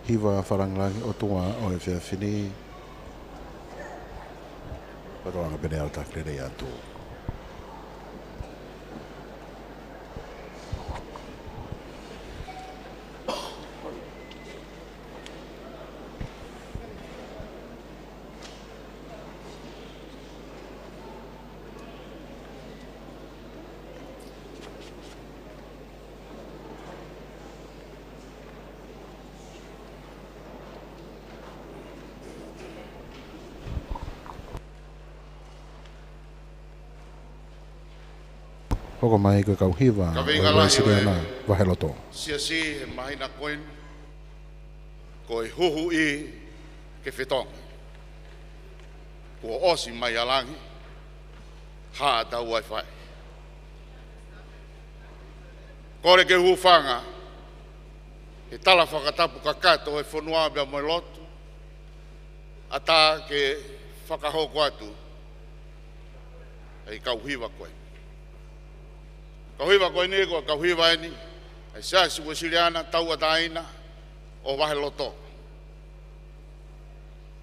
hiwa wharanglangi o tua o e whea whini. Paroanga pene au takrere atu. Hoko mai koe kau hiwa o e waisiriana waheloto. Si he mahina koen, koe huhu I ke whetong. Kua osi mai alangi, haa tau ai whai. Kore ke huwhanga, he tala whakatapu kakato e whanua bea moe lotu, ata ke whakahoko atu, hei kau hiwa koe. Kauhiwa koe ni ko kauhiwa ni ai sa si wasiliana tau ataina o waheloto.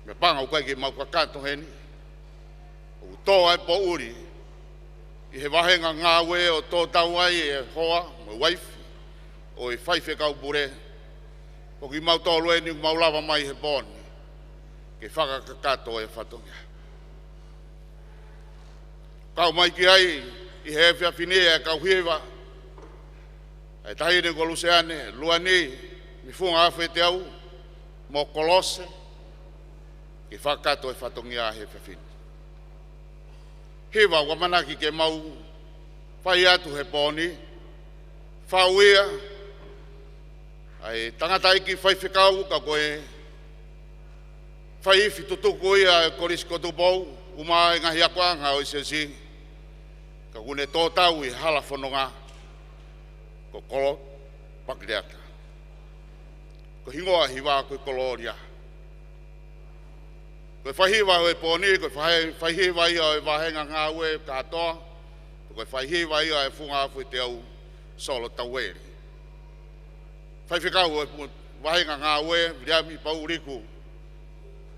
Me panga o kai ke mau kakato heni. O to ai po uri. I he wahenga ngawe o to tau ai e hoa mo wife o e faife kau pure. O ki mau to lue ni mau lava mai he bon. Ke whaka kakato e whatonga. Kau mai ki ai I he whia whinia e kau hiwa. E tahine ko luseane, lua ni, mi funga awhi te au, mo kolose, ki whakato e whatongia he whia whinia. Hiwa wamanaki ke mau, whai atu he pōni, whauia, ai tangata iki whai whikau, ka koe, whai iwi tutuku ia e korisko tupou, uma e ngahi akwa, ngā o isi ka kune tō tau I hala whanonga ko kolo pakireata. Ko hingoa hiwa koe koloria. Koe whahiwa o e pōni, koe whahiwa ia o e wahenga ngā ue katoa, koe whahiwa ia o e whunga afu I te au solo taueri. Whaiwhikau o e wahenga ngā ue, riami pau riku,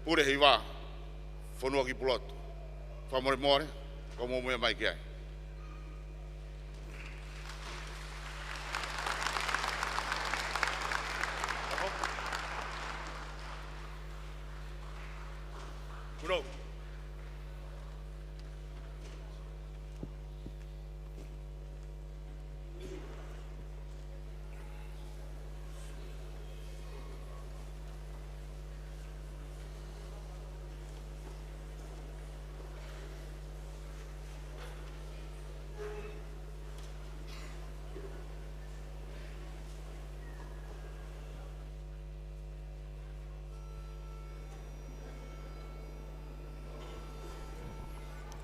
pure hiwa, whanua ki pulotu. Whamore more, ko mōmuia mai ki ai. Bro.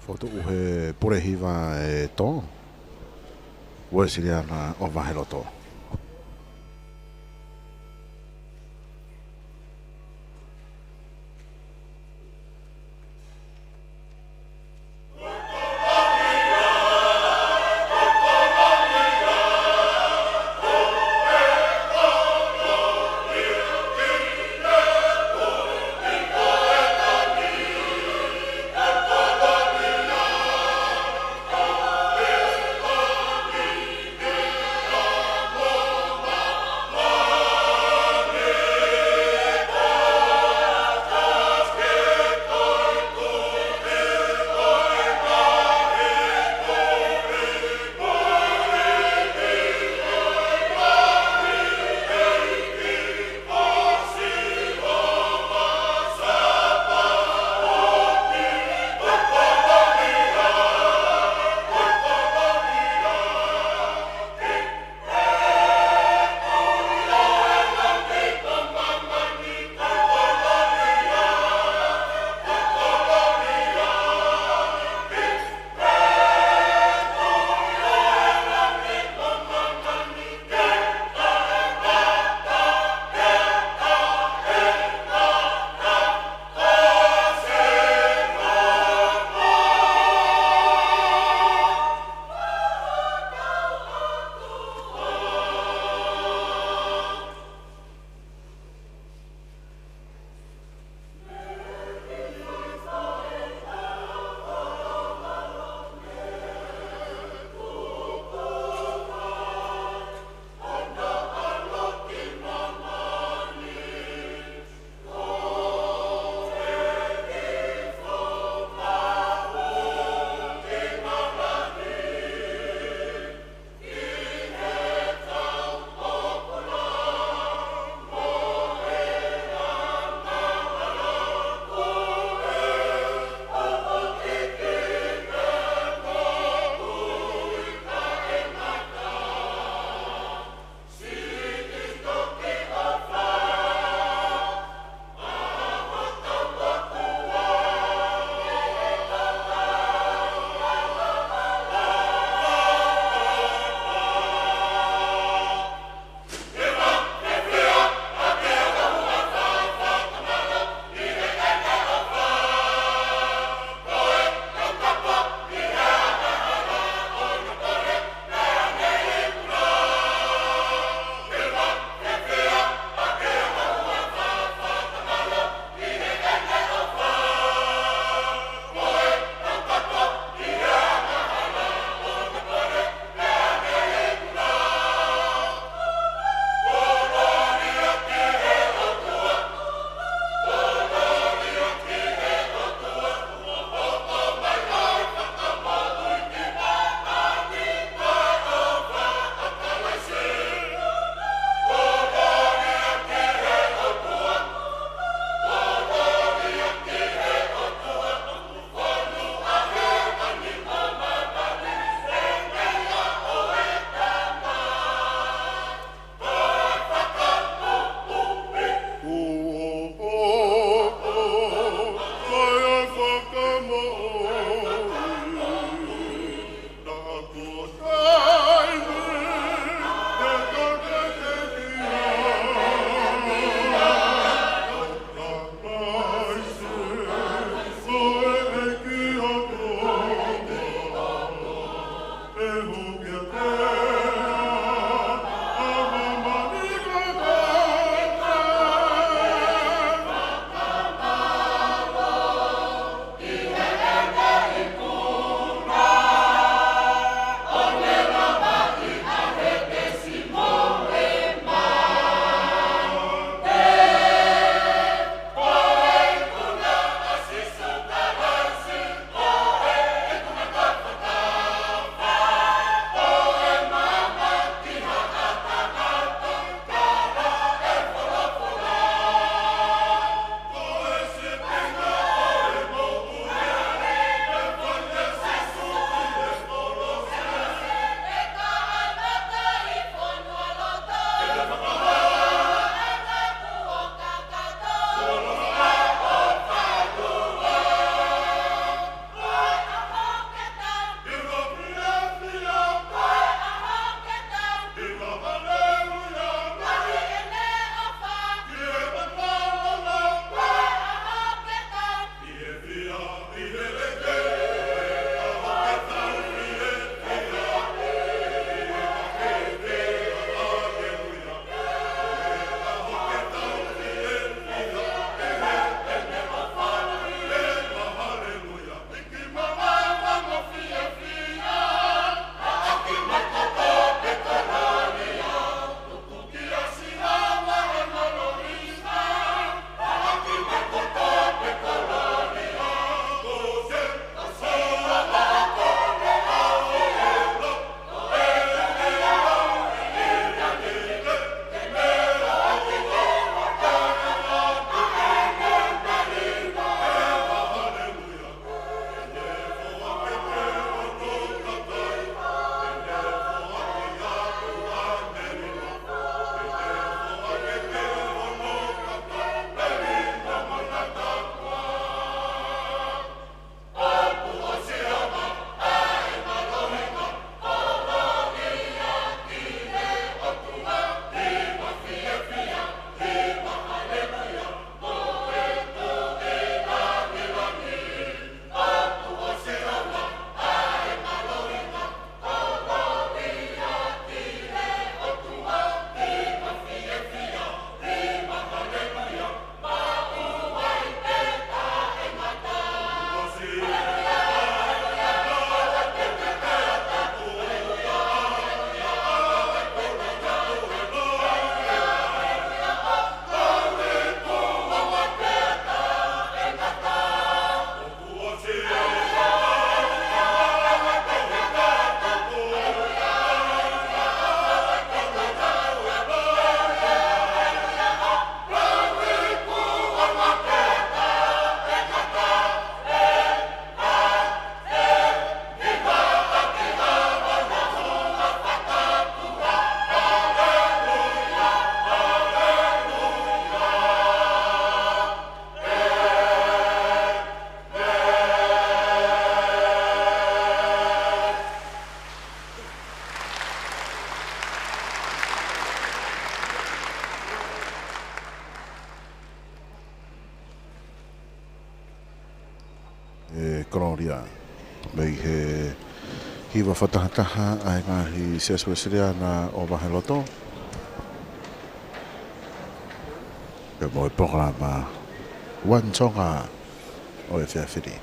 Foto uhe pure hiwa e tō. Waisiriana o waheloto. Go e Gloria. Mei he hiwa whatahataha ai ngahi seasuesirea na o Maheloto. Pe mo e programa One Tonga o e whiawhiri.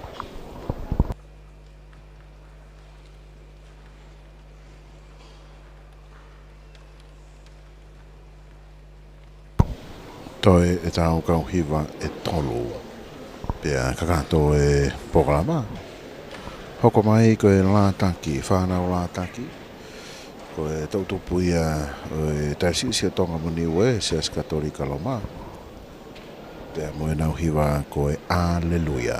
Toi e tau kau hiwa e tolu. Pea kakato e programa. Hoko mai ko e lātaki, whānau lātaki. Ko e tautupu ia e taisisi a Tonga muni ue, se as katolika loma. Pea mo e nau hiwa ko e Alleluia.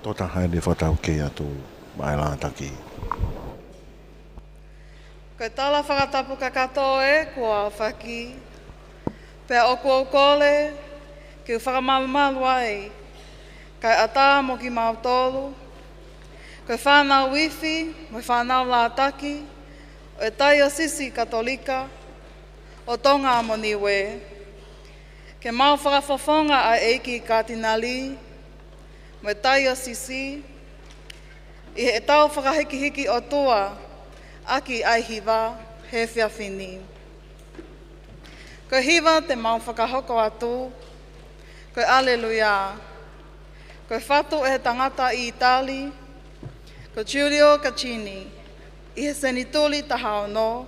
Tota hai ni whatau ke atu mai lātaki. Koe tala whakatapu kakato e kua whaki. Pea o kua ukole ki whakamalumalu ai. Kai ata mo ki mautolu. Koe whanau wifi mo whanau lātaki. O e tai o sisi katolika o Tonga mo niwe. Ke mau whakawhawhonga a eiki katinali. Mo e tai o sisi, i he tau whakahiki-hiki o tua, aki ai hiwa, he whiawhini. Ko hiwa te mau whakahoko atu, ko Alleluia. Ko whatu e he tangata i Itali, ko Giulio Caccini, i he senituli tahao no,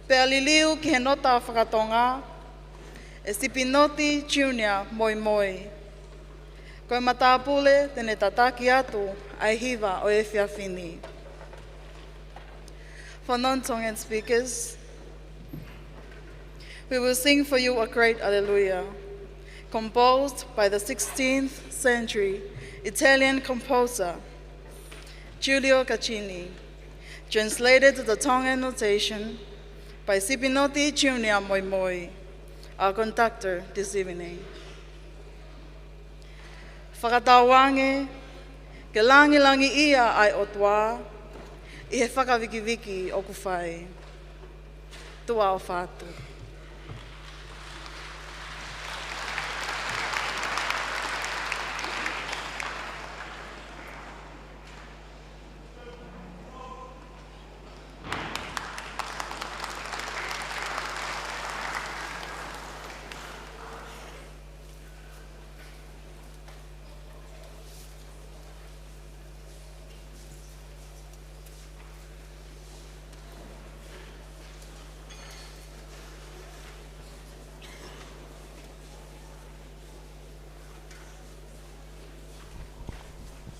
pe aliliu ki he nota whakatonga, e Sipinoti Junior moi moi. Koe matapule tene tataki atu ai hiwa o e whiawhini. For non-Tongan speakers, we will sing for you a great Alleluia, composed by the 16th century Italian composer Giulio Caccini, translated to the Tongan notation by Sipinoti Junior Moi Moi, our conductor this evening. Whakatawange, ke langi-langi ia ai o tua, i he whakawiki-wiki o kuwhai. Tua o whātu.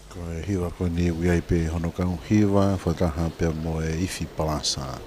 Ko e hiwa ko ni uiai pe hono kau hiwa, whataha pia mo e ifi palasa.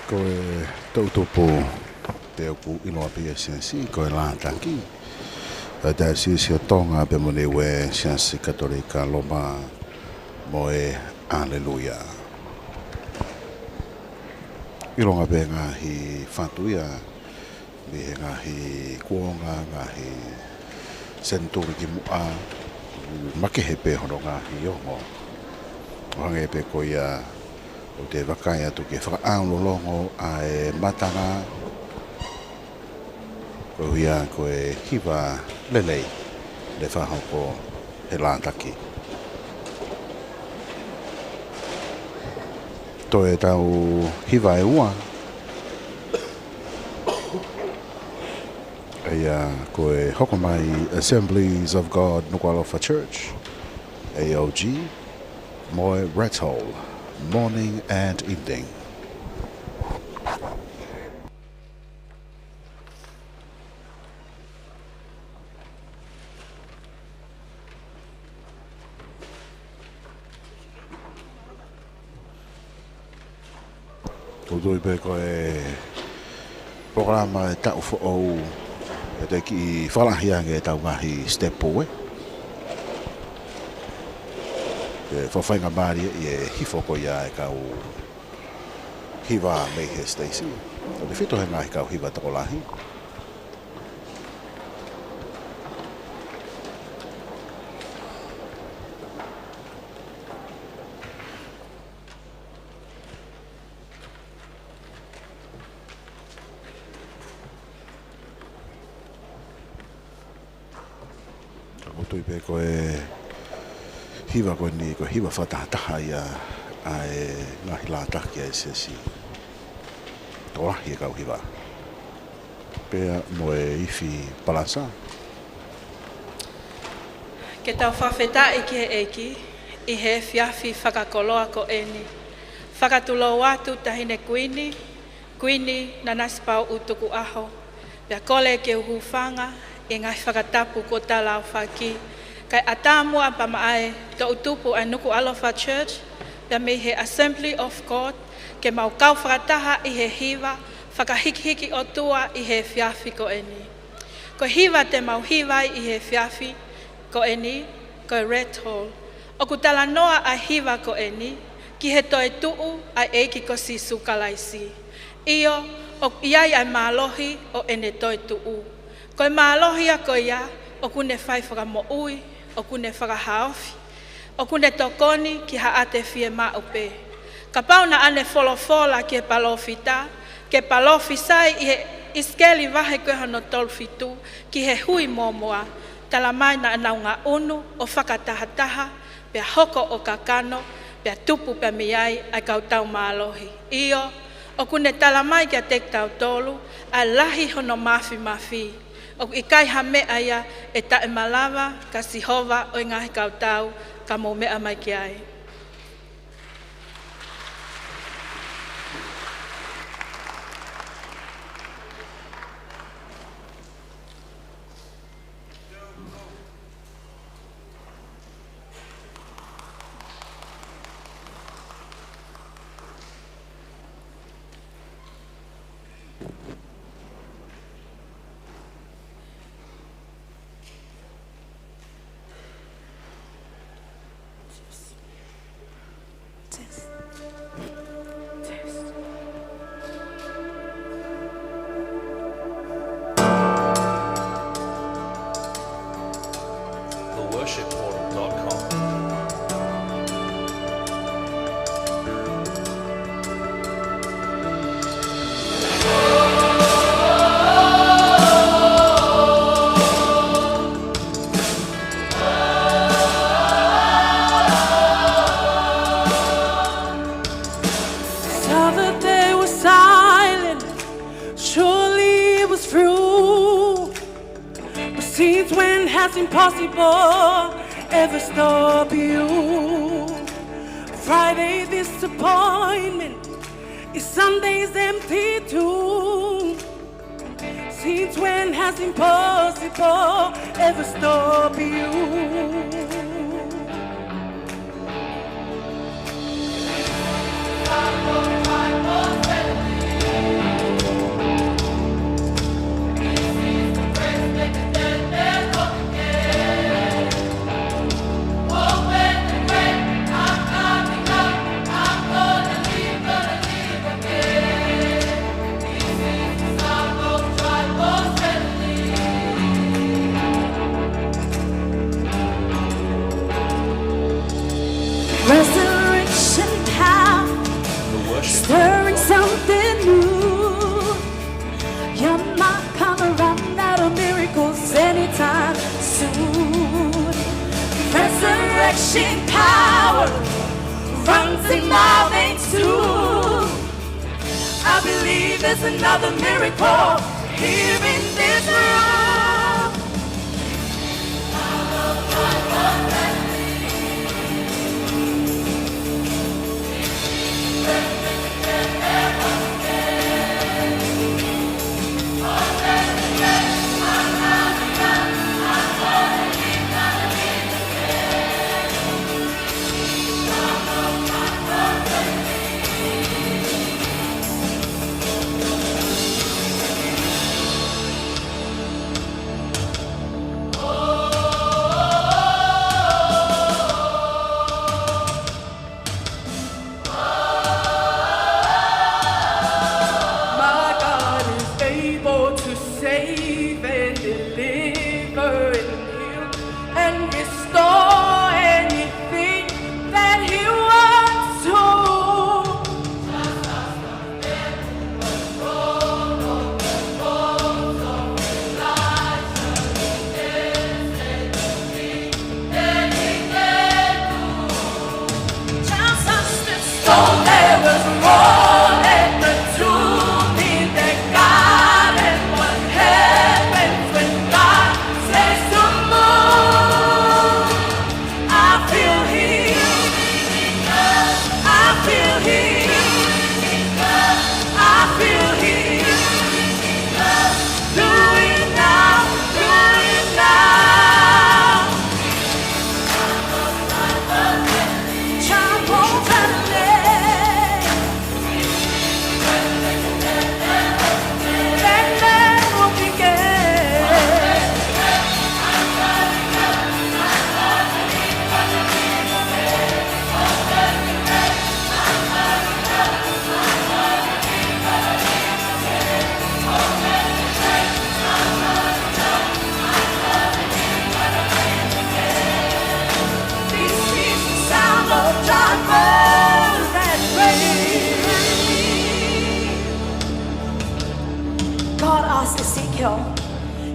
Ko e tautopo te oku inoa pia siansi ko e lātaki. Te si o Tonga pe mo ne we siansi katolika loma mo e aleluia. Ilonga pe ngahi whatuia, mi he ngahi kuonga, ngahi senturi ki mua, makehe pe hono ngahi yongo. Ohange pe ko ia o te wakai atu ke whakaanlolongo a e matanga, ko ia ko e hiwa lelei le whahoko he lātaki. To e tau hiwa e ua. Eia ko e hoko mai Assemblies of God Nuku'alofa Church, AOG, Moe Red Hole, morning and evening. Kutui pe ko e programa e tau fo'ou e te ki whalahiange e tau ngahi step poe. E whawhainga maari e hifo ko ia e kau hiwa Majesty. O te whito he ngahi kau hiwa takolahi. Tui pe ko e hiwa ko ni ko hiwa whatataha ia a e ngahi lātaki a e sesi. Torahi e kau hiwa. Pea mo e iwi palasa. Ke tau whawheta i ke eki, i he whiawhi whakakoloa ko eni. Whakatulo watu tahine kuini, kuini Nanasipau'u Tuku'aho. Pea kole ke uhuwhanga, e ngai whakatapu ko tala o whaki. Kai atamua pa maae to utupu a Nuku'alofa Church, pia me he Assembly of God, ke mau kau whakataha i he hiwa, whakahikihiki o tua i he whiawhi ko eni. Ko hiwa te mau hiwai i he whiawhi ko eni, ko Red Hole. O ku tala noa a hiwa ko eni, ki he toe tuu a eiki ko sisu kalaisi. Iyo, o iai ai mālohi o ene toe tuu. Ko e mālohi a ko ia, o kune whai whakamo'ui, o kune whakahaofi, o kune tokoni ki haate fie maupe. Ka pauna ane wholofola ki e palofita, ke palofi sai i he iskeli wahe koe hono tolfitu, ki he hui momoa, tala mai na anaunga unu o whakatahataha, pia hoko o kakano, pia tupu pia miai ai kautau mālohi. Iyo, o kune tala mai kia tek tau tolu, a lahi hono mafi. O i kai ha mea ia e ta e malawa ka sihova o i ngahi kautau ka mo mea mai ki ai. Impossible ever stop you. Friday disappointment is Sunday's empty too. Since when has impossible ever stop you? refreshing power runs in my veins too. I believe there's another miracle here in this room.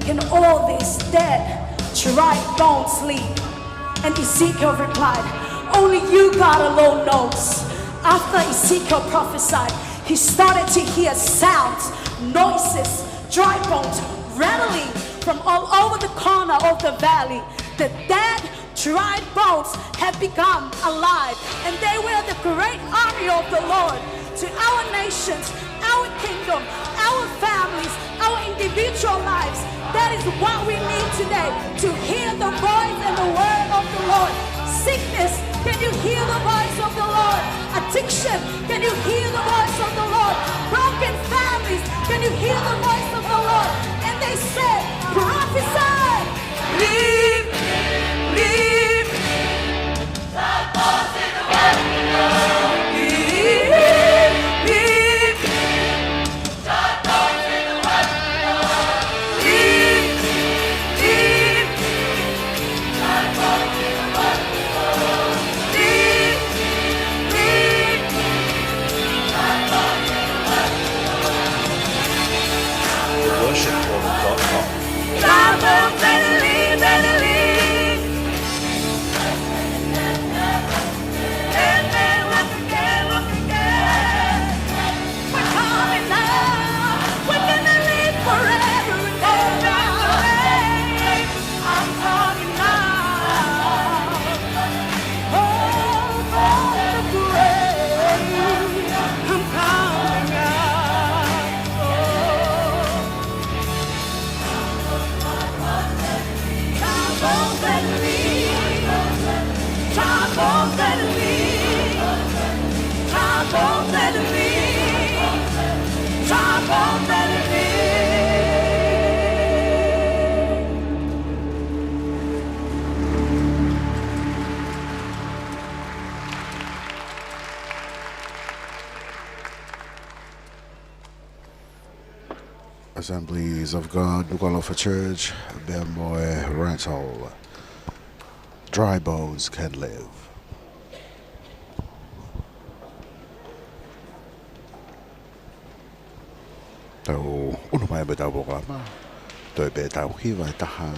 Can all these dead, dry bones live? And Ezekiel replied, only you, God alone knows. After Ezekiel prophesied, he started to hear sounds, noises, dry bones rattling from all over the corner of the valley. The dead, dry bones had become alive, and they were the great army of the Lord. To our nations, our kingdom, our families, our individual lives, that is what we need today, to hear the voice and the word of the Lord. Sickness, can you hear the voice of the Lord? Addiction, can you hear the voice of the Lord? Broken families, can you hear the voice of the Lord? And they said, prophesy, leave, leave. Assemblies of God, Nuku'alofa Church, Bemoe Rental. Dry bones can live. Tau unu mai be tau boklama. Toi be tau hiwa taha.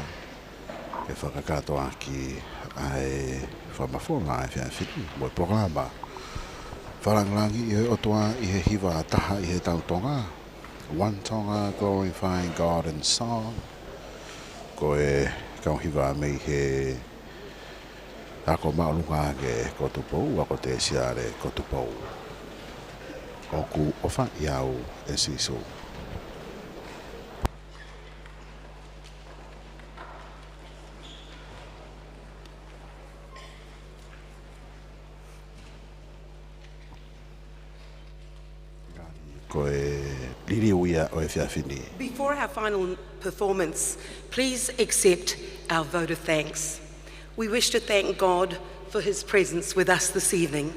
ke whakakatoa ki ai whamawhonga ai whiawhiri mo programa. Wharanglangi i o toa i he hiwa taha i he tautonga. One Tonga glorifying God in song. Ko e kauhiwa mei he ako maulunga ke ko Tupou ako te siare ko Tupou. Oku ofa iau e sisu. Before our final performance, please accept our vote of thanks. We wish to thank God for his presence with us this evening,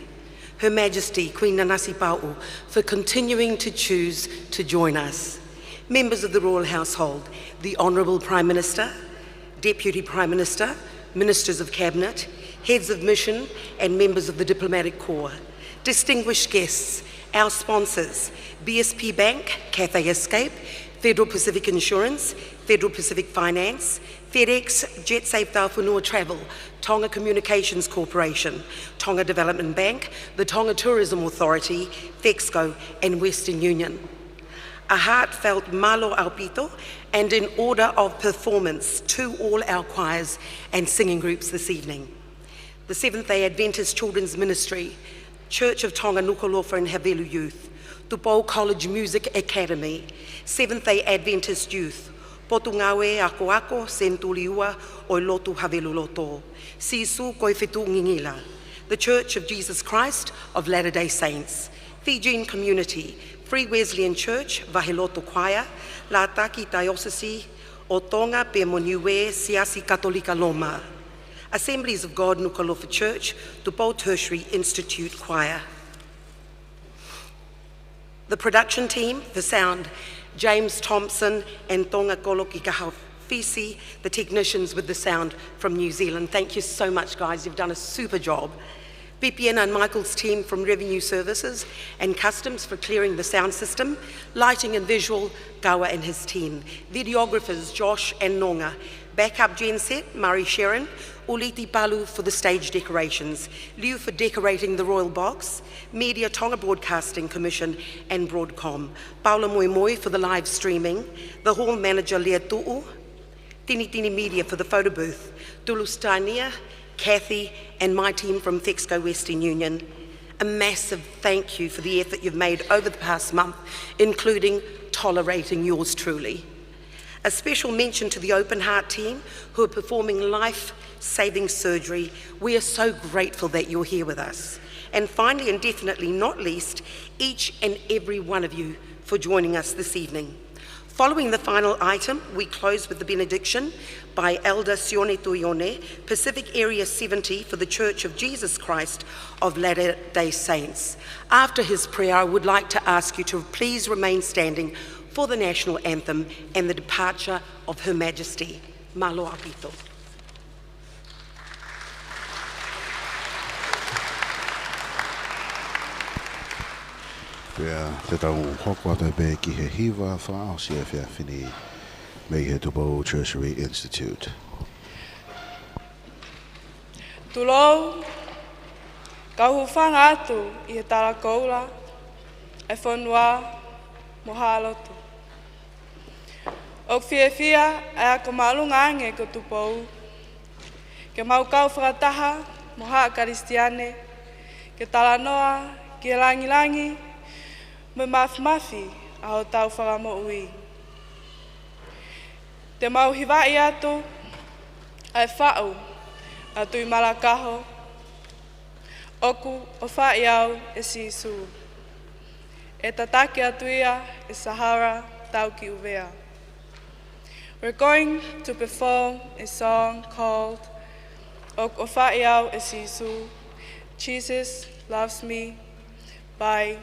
Her Majesty Queen Nanasipau'u for continuing to choose to join us, members of the Royal Household, the Honourable Prime Minister, Deputy Prime Minister, Ministers of Cabinet, Heads of Mission and members of the Diplomatic Corps, distinguished guests, our sponsors, BSP Bank, Cathay Escape, Federal Pacific Insurance, Federal Pacific Finance, FedEx, JetSafe Whānau Travel, Tonga Communications Corporation, Tonga Development Bank, the Tonga Tourism Authority, FEXCO and Western Union. A heartfelt malo aupito and in order of performance to all our choirs and singing groups this evening. The Seventh-day Adventist Children's Ministry, Church of Tonga Nuku'alofa and Havelu Youth, Tupelo College Music Academy, Seventh-day Adventist Youth, Potungawe Ako Ako, Sentuliua, Oi Lotu Havelu Loto, Sisu Koifetu Ngingila, the Church of Jesus Christ of Latter-day Saints, Fijian Community, Free Wesleyan Church, Vahiloto Choir, Lataki Diocese, o Tonga pe Moniue Siasi Katolika Loma, Assemblies of God Nuku'alofa Church, Tupelo Tertiary Institute Choir. The production team, the sound, James Thompson and Tonga Kolokikaha Fisi, the technicians with the sound from New Zealand. Thank you so much, guys. You've done a super job. BPN and Michael's team from Revenue Services and Customs for clearing the sound system, lighting and visual, Gawa and his team. Videographers, Josh and Nonga. Backup genset, Murray Sharon. Uliti Palu for the stage decorations, Liu for decorating the royal box, Media Tonga Broadcasting Commission and Broadcom, Paula Moimoi for the live streaming, the hall manager Lea Tu'u, Tini Tini Media for the photo booth, Tulustania, Kathy and my team from FEXCO Western Union. A massive thank you for the effort you've made over the past month, including tolerating yours truly. A special mention to the Open Heart team who are performing life-saving surgery. We are so grateful that you're here with us. And finally, and definitely not least, each and every one of you for joining us this evening. Following the final item, we close with the benediction by Elder Sione Tuione, Pacific Area 70 for the Church of Jesus Christ of Latter-day Saints. After his prayer, I would like to ask you to please remain standing for the national anthem and the departure of Her Majesty. Malo apito. Pea te tau hoko ata be ki he hiwa whaosi e whiawhini me he Tupelo Tertiary Institute. Tulou, kau whanga atu I he tara koula, e whanua mohalotu. O whiawhia e ako malunga ange ko Tupou, ke mau kau whakataha moha karistiane, ke talanoa, ke langi-langi, me mafi aho tau whakamo ui. Te mau hiwai atu, ai whau, atu I malakaho, oku o whai au e sisu. E tatake atu ia e Sahara tau ki uvea. We're going to perform a song called O whai au e sisu, Jesus Loves Me by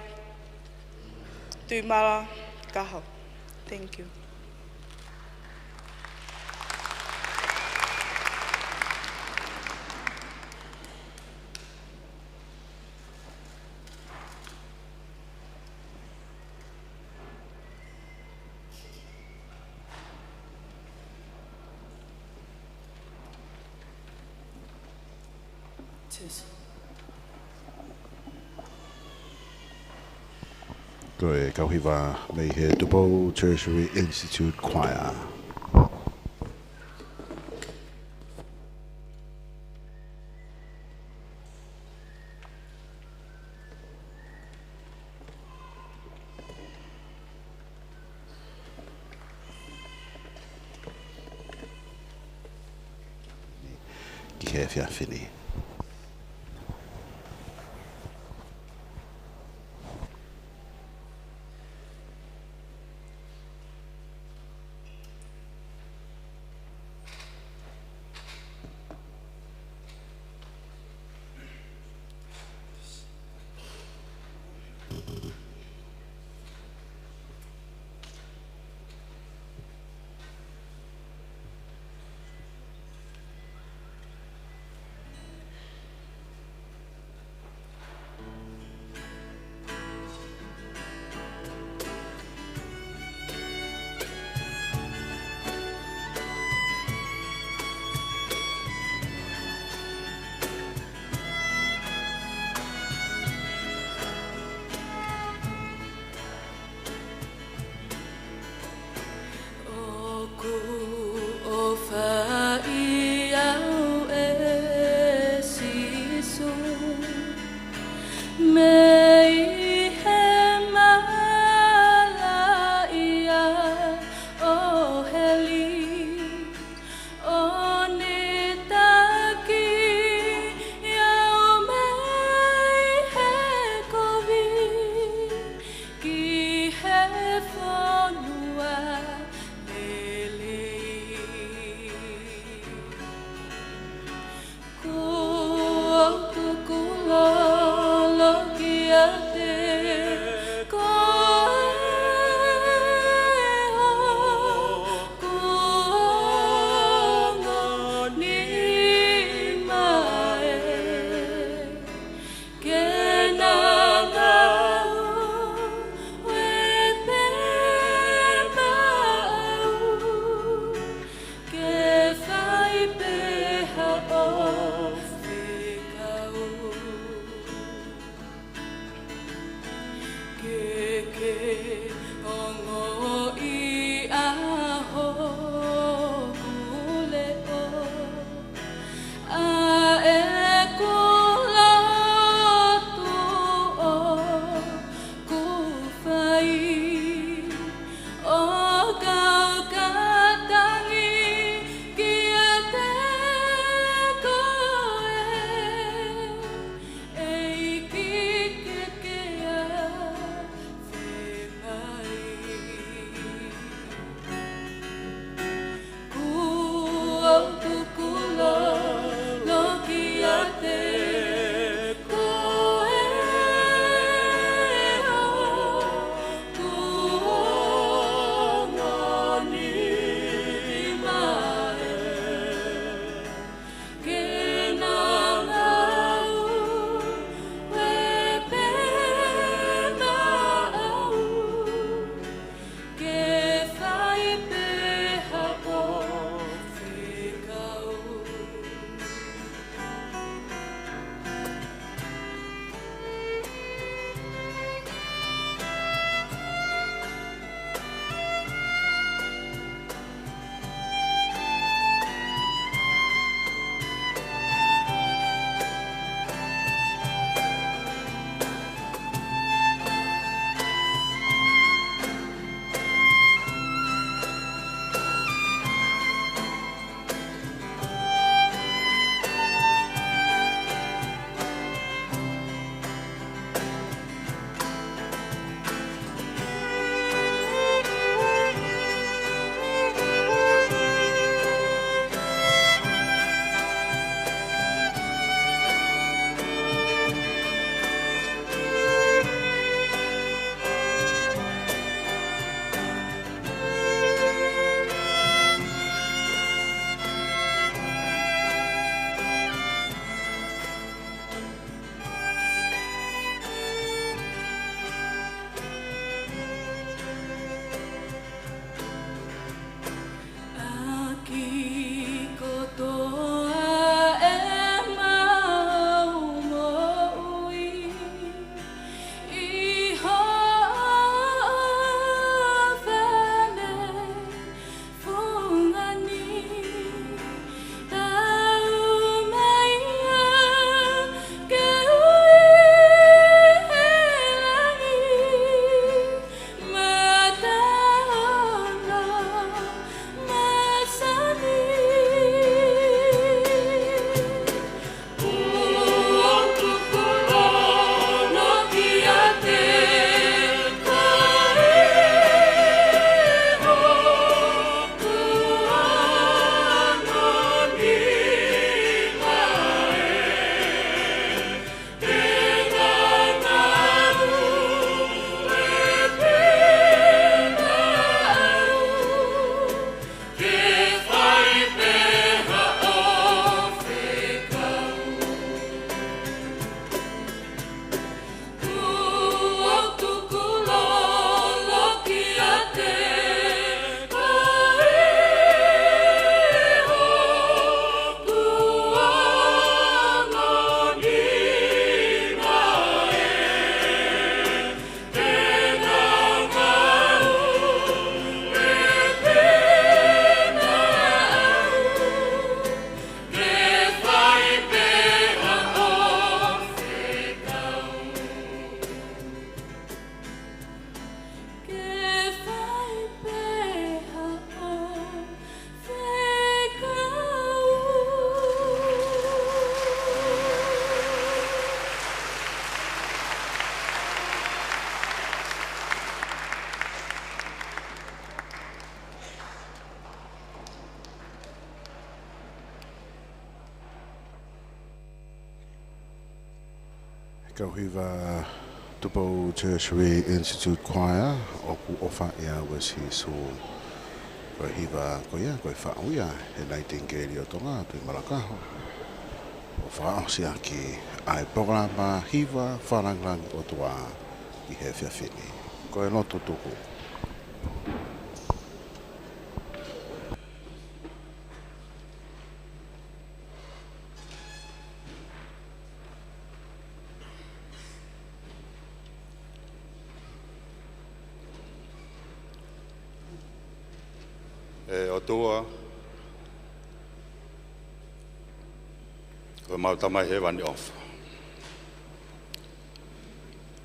Tuku'aho. Thank you. Koe kauhiwa mei he Tupelo Tertiary Institute Choir. Ki he whiawhini. Kauhiva Tupelo Tertiary Institute Choir o Ku'ofaia was his who Kauhiva Koya Koifa'uia e Nightingale o Tonga Tui Malakaho o Whaosiaki ai programa hiva wharanglang o tua I he whiawhini. Koe loto tuku. O tua, koe mautamai he wani ofa.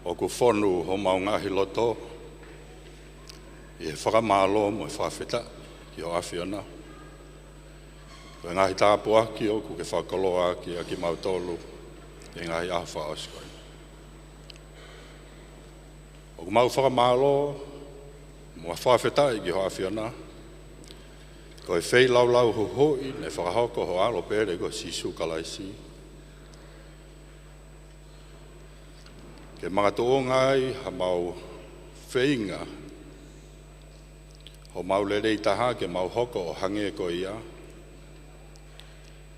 O ku whonu ho maungahi loto, I he whakamalo mo I whawhita ki o awhiona. Koe ngahi tāpu aki o ku ke whakoloa ki a ki mautolu, e ngahi awha oskoi. O ku mau whakamalo mo a whawhita I ki o awhiona, ko e whei lau ho hoi, ne whakahoko ho alo pere ko sisu kalaisi. Ke mga tuo ngai ha mau wheinga, ho mau lerei taha ke mau hoko o hange ko ia.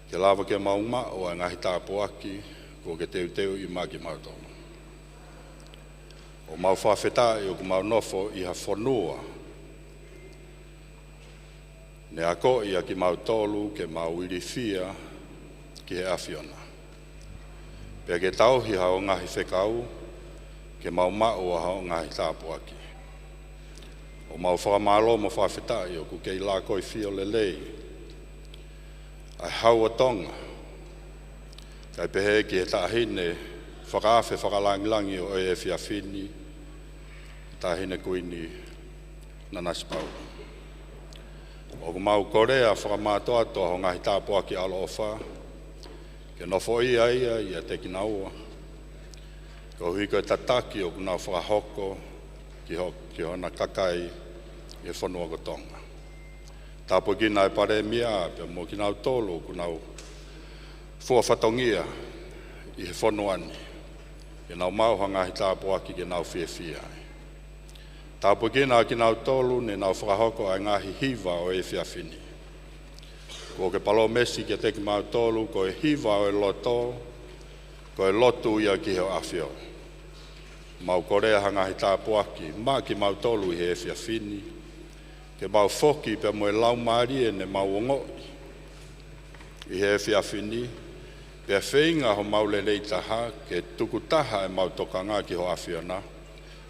Ke lava ke mau ma o a ngahi tāpuaki, ko ke teu I maki mautonga. O mau whawhetai o ku mau nofo I ha whanua, ne ako ia ki mau tolu ke mau irifia ki he awhiona. Pea ke tauhi hao ngahi whekau ke mau mao hao ngahi tāpuaki. O mau whakamalo mo whawhetai o ku kei la koi fio lelei. Ai hau a Tonga. Kai pehe ki he tahine whakawhe whakalangilangi o e whiawhini. Tahine kuini Nanasipau'u. O ku mau Korea whakamatoa toa ho ngahi tāpuaki Alofa, ke nofo ia I a teki naua. Ko hui koe tataki o ku nau whakahoko ki hona kakai I whanua ko Tonga. Tāpuaki nai pare mia pe mo ki nau tolu ku nau fuawhatongia I he whanuani. Ke nau mau ha ngahi tāpuaki ke nau whiawhia. Tāpuaki nā ki nau tolu ne nau whakahoko ai ngahi hiva o e whiawhini. Ko ke palo mesi ke teki mau tolu ko e hiva o e loto, ko e lotu ia ki heo awhio. Mau korea ha ngahi tāpuaki, mā ki mau tolu I he whiawhini, ke mau whoki pe mo e lau maari e ne mau ongoi. I he whiawhini, pe whainga ho mau le leitaha ke tukutaha e mau tokanga ki ho awhiona,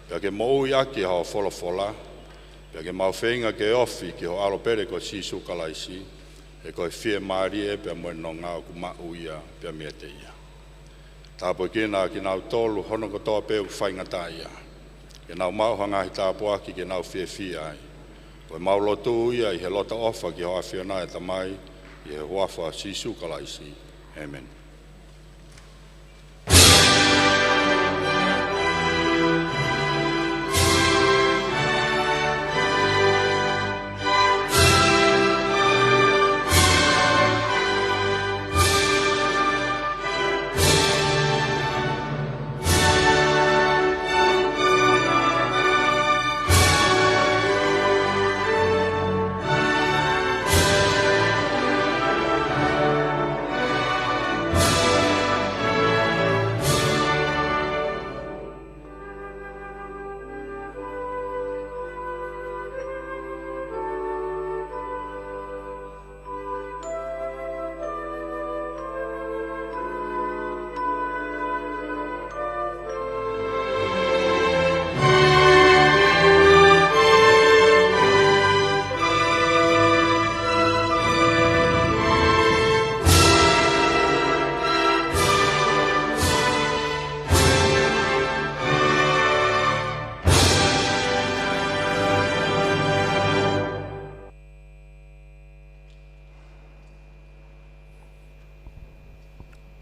pea ke mou aki hao wholofola, pea ke mau whenga ke ofi ki ho alo pere ko sisu kalaisi, e koe whie maari e pea moe no ngau ku mau ia pea mea te ia. Tāpoi kina ki nau tolu hono ko toa peu whaingata ia. Ke nau mau hangahi tāpuaki ke nau whie ai. Koe mau lotu ia I he lota ofa ki ho awhiona e tamai, I he huafa sisu kalaisi. Amen.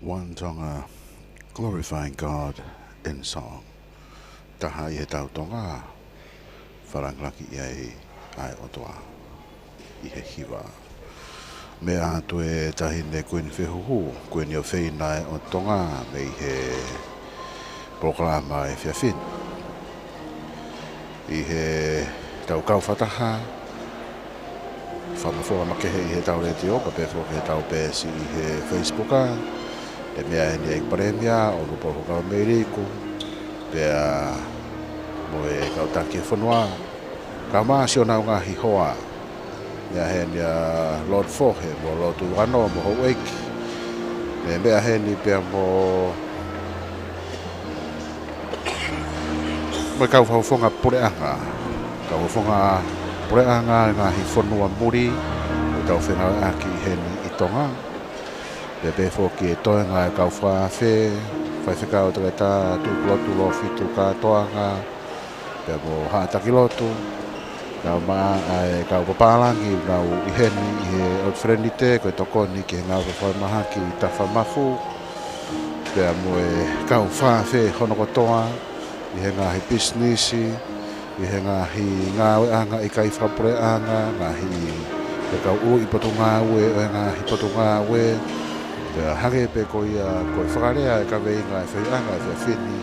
One Tonga, glorifying God in song. Taha I he tau Tonga, wharanglaki iai ai otoa, I he hiwa. Me atu e tahine kuin whihuhu, kuin i o wheinai o Tonga, me I he programa e whiawhini. I he tau kau whataha, whamawhora makehe i he tau retio, ka pēwho he tau pēsi i he Facebooka, e mea e ni eik paremia, o rupo hukau meiriku, pēa mo e kau taki e whanua, ka maa sio nau ngā hi hoa, mea he ni Lord Fohe, mo Lord Tuku'aho, mo hou eiki, mea he ni pēa mo kau whauwhonga pureanga. Kau whauwhonga pureanga ngā hi whanua muri. Kau whenau aki heni i Tonga. Pepe whoki e toenga e kau whawhe. Whaiwhekau taka tā tūkulotu lo whitu kātoanga. Pea mo haataki lotu. Kau maa e kau papalangi nau i heni i he outfriendly te. Koe tokoni ki he ngau whaimahaki i tawha mafu. Pea mo e kau whawhe honokotoa. I he ngāhi businessi, i he ngāhi ngāwe anga i kai whapure anga, ngāhi e kau ui patu ngāwe o e ngāhi patu ngāwe. Pea hage pe koe whakarea e ka wei ngāi whai anga e whini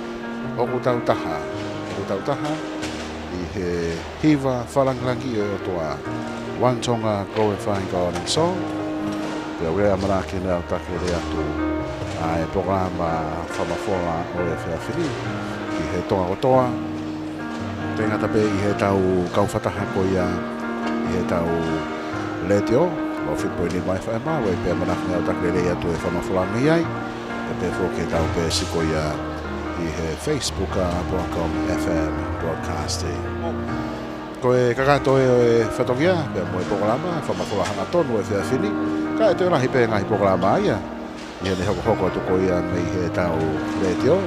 o kutau taha. Kutau taha i he hiwa whalanglangi o toa One Tonga Glorifying God and Song. Pea rea maraki nea take rea tu a e programa whamawhora o e whiawhiri. I he toa o toa, tengata pe i he tau kauwhataha ko ia, i he tau letio, o whipoi ni mai whaema, wei pēr manakne au takrere atu e whamawhulangi ai, e pēr fōke tau pēr siko ia i he Facebook.com FM broadcasting. Ko e kakatoe o e whatongia, pēr mo e programa, whamawhulahanga tonu e whiawhini, ka e te rahi pēr ngahi programa ia, i he ne hoko atu ko ia me i he tau letio,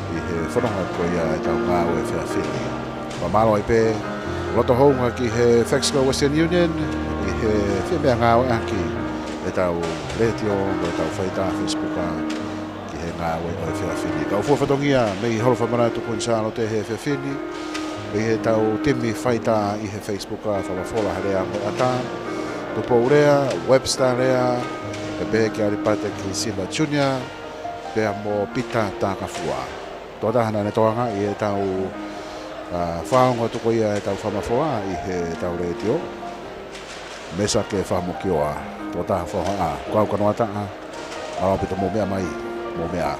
i he whanonga ko ia e tau ngāo e whiawhini. Ma malo i pē, loto hounga ki he Fexco Western Union, i he whemea ngāo e aki e tau retio, o tau whaita Facebooka, ki he ngāo e whiawhini. Kau fuawhatongia me i holofa maratu ko in Salote he whiawhini, i he tau timi whaita i he Facebooka, whawawhola harea mo ata, tupo urea, Webster rea, e pē ki aripate ki Silva Junior, pēa mo pita tākafua. Toa tahana ne toanga i e tau whaonga tuko ia e tau whamawhoa i he tau retio. Mesa ke whamokioa. Toa taha whaonga a. Kau kanoa taa. Awa pita mō mea mai. Mō mea.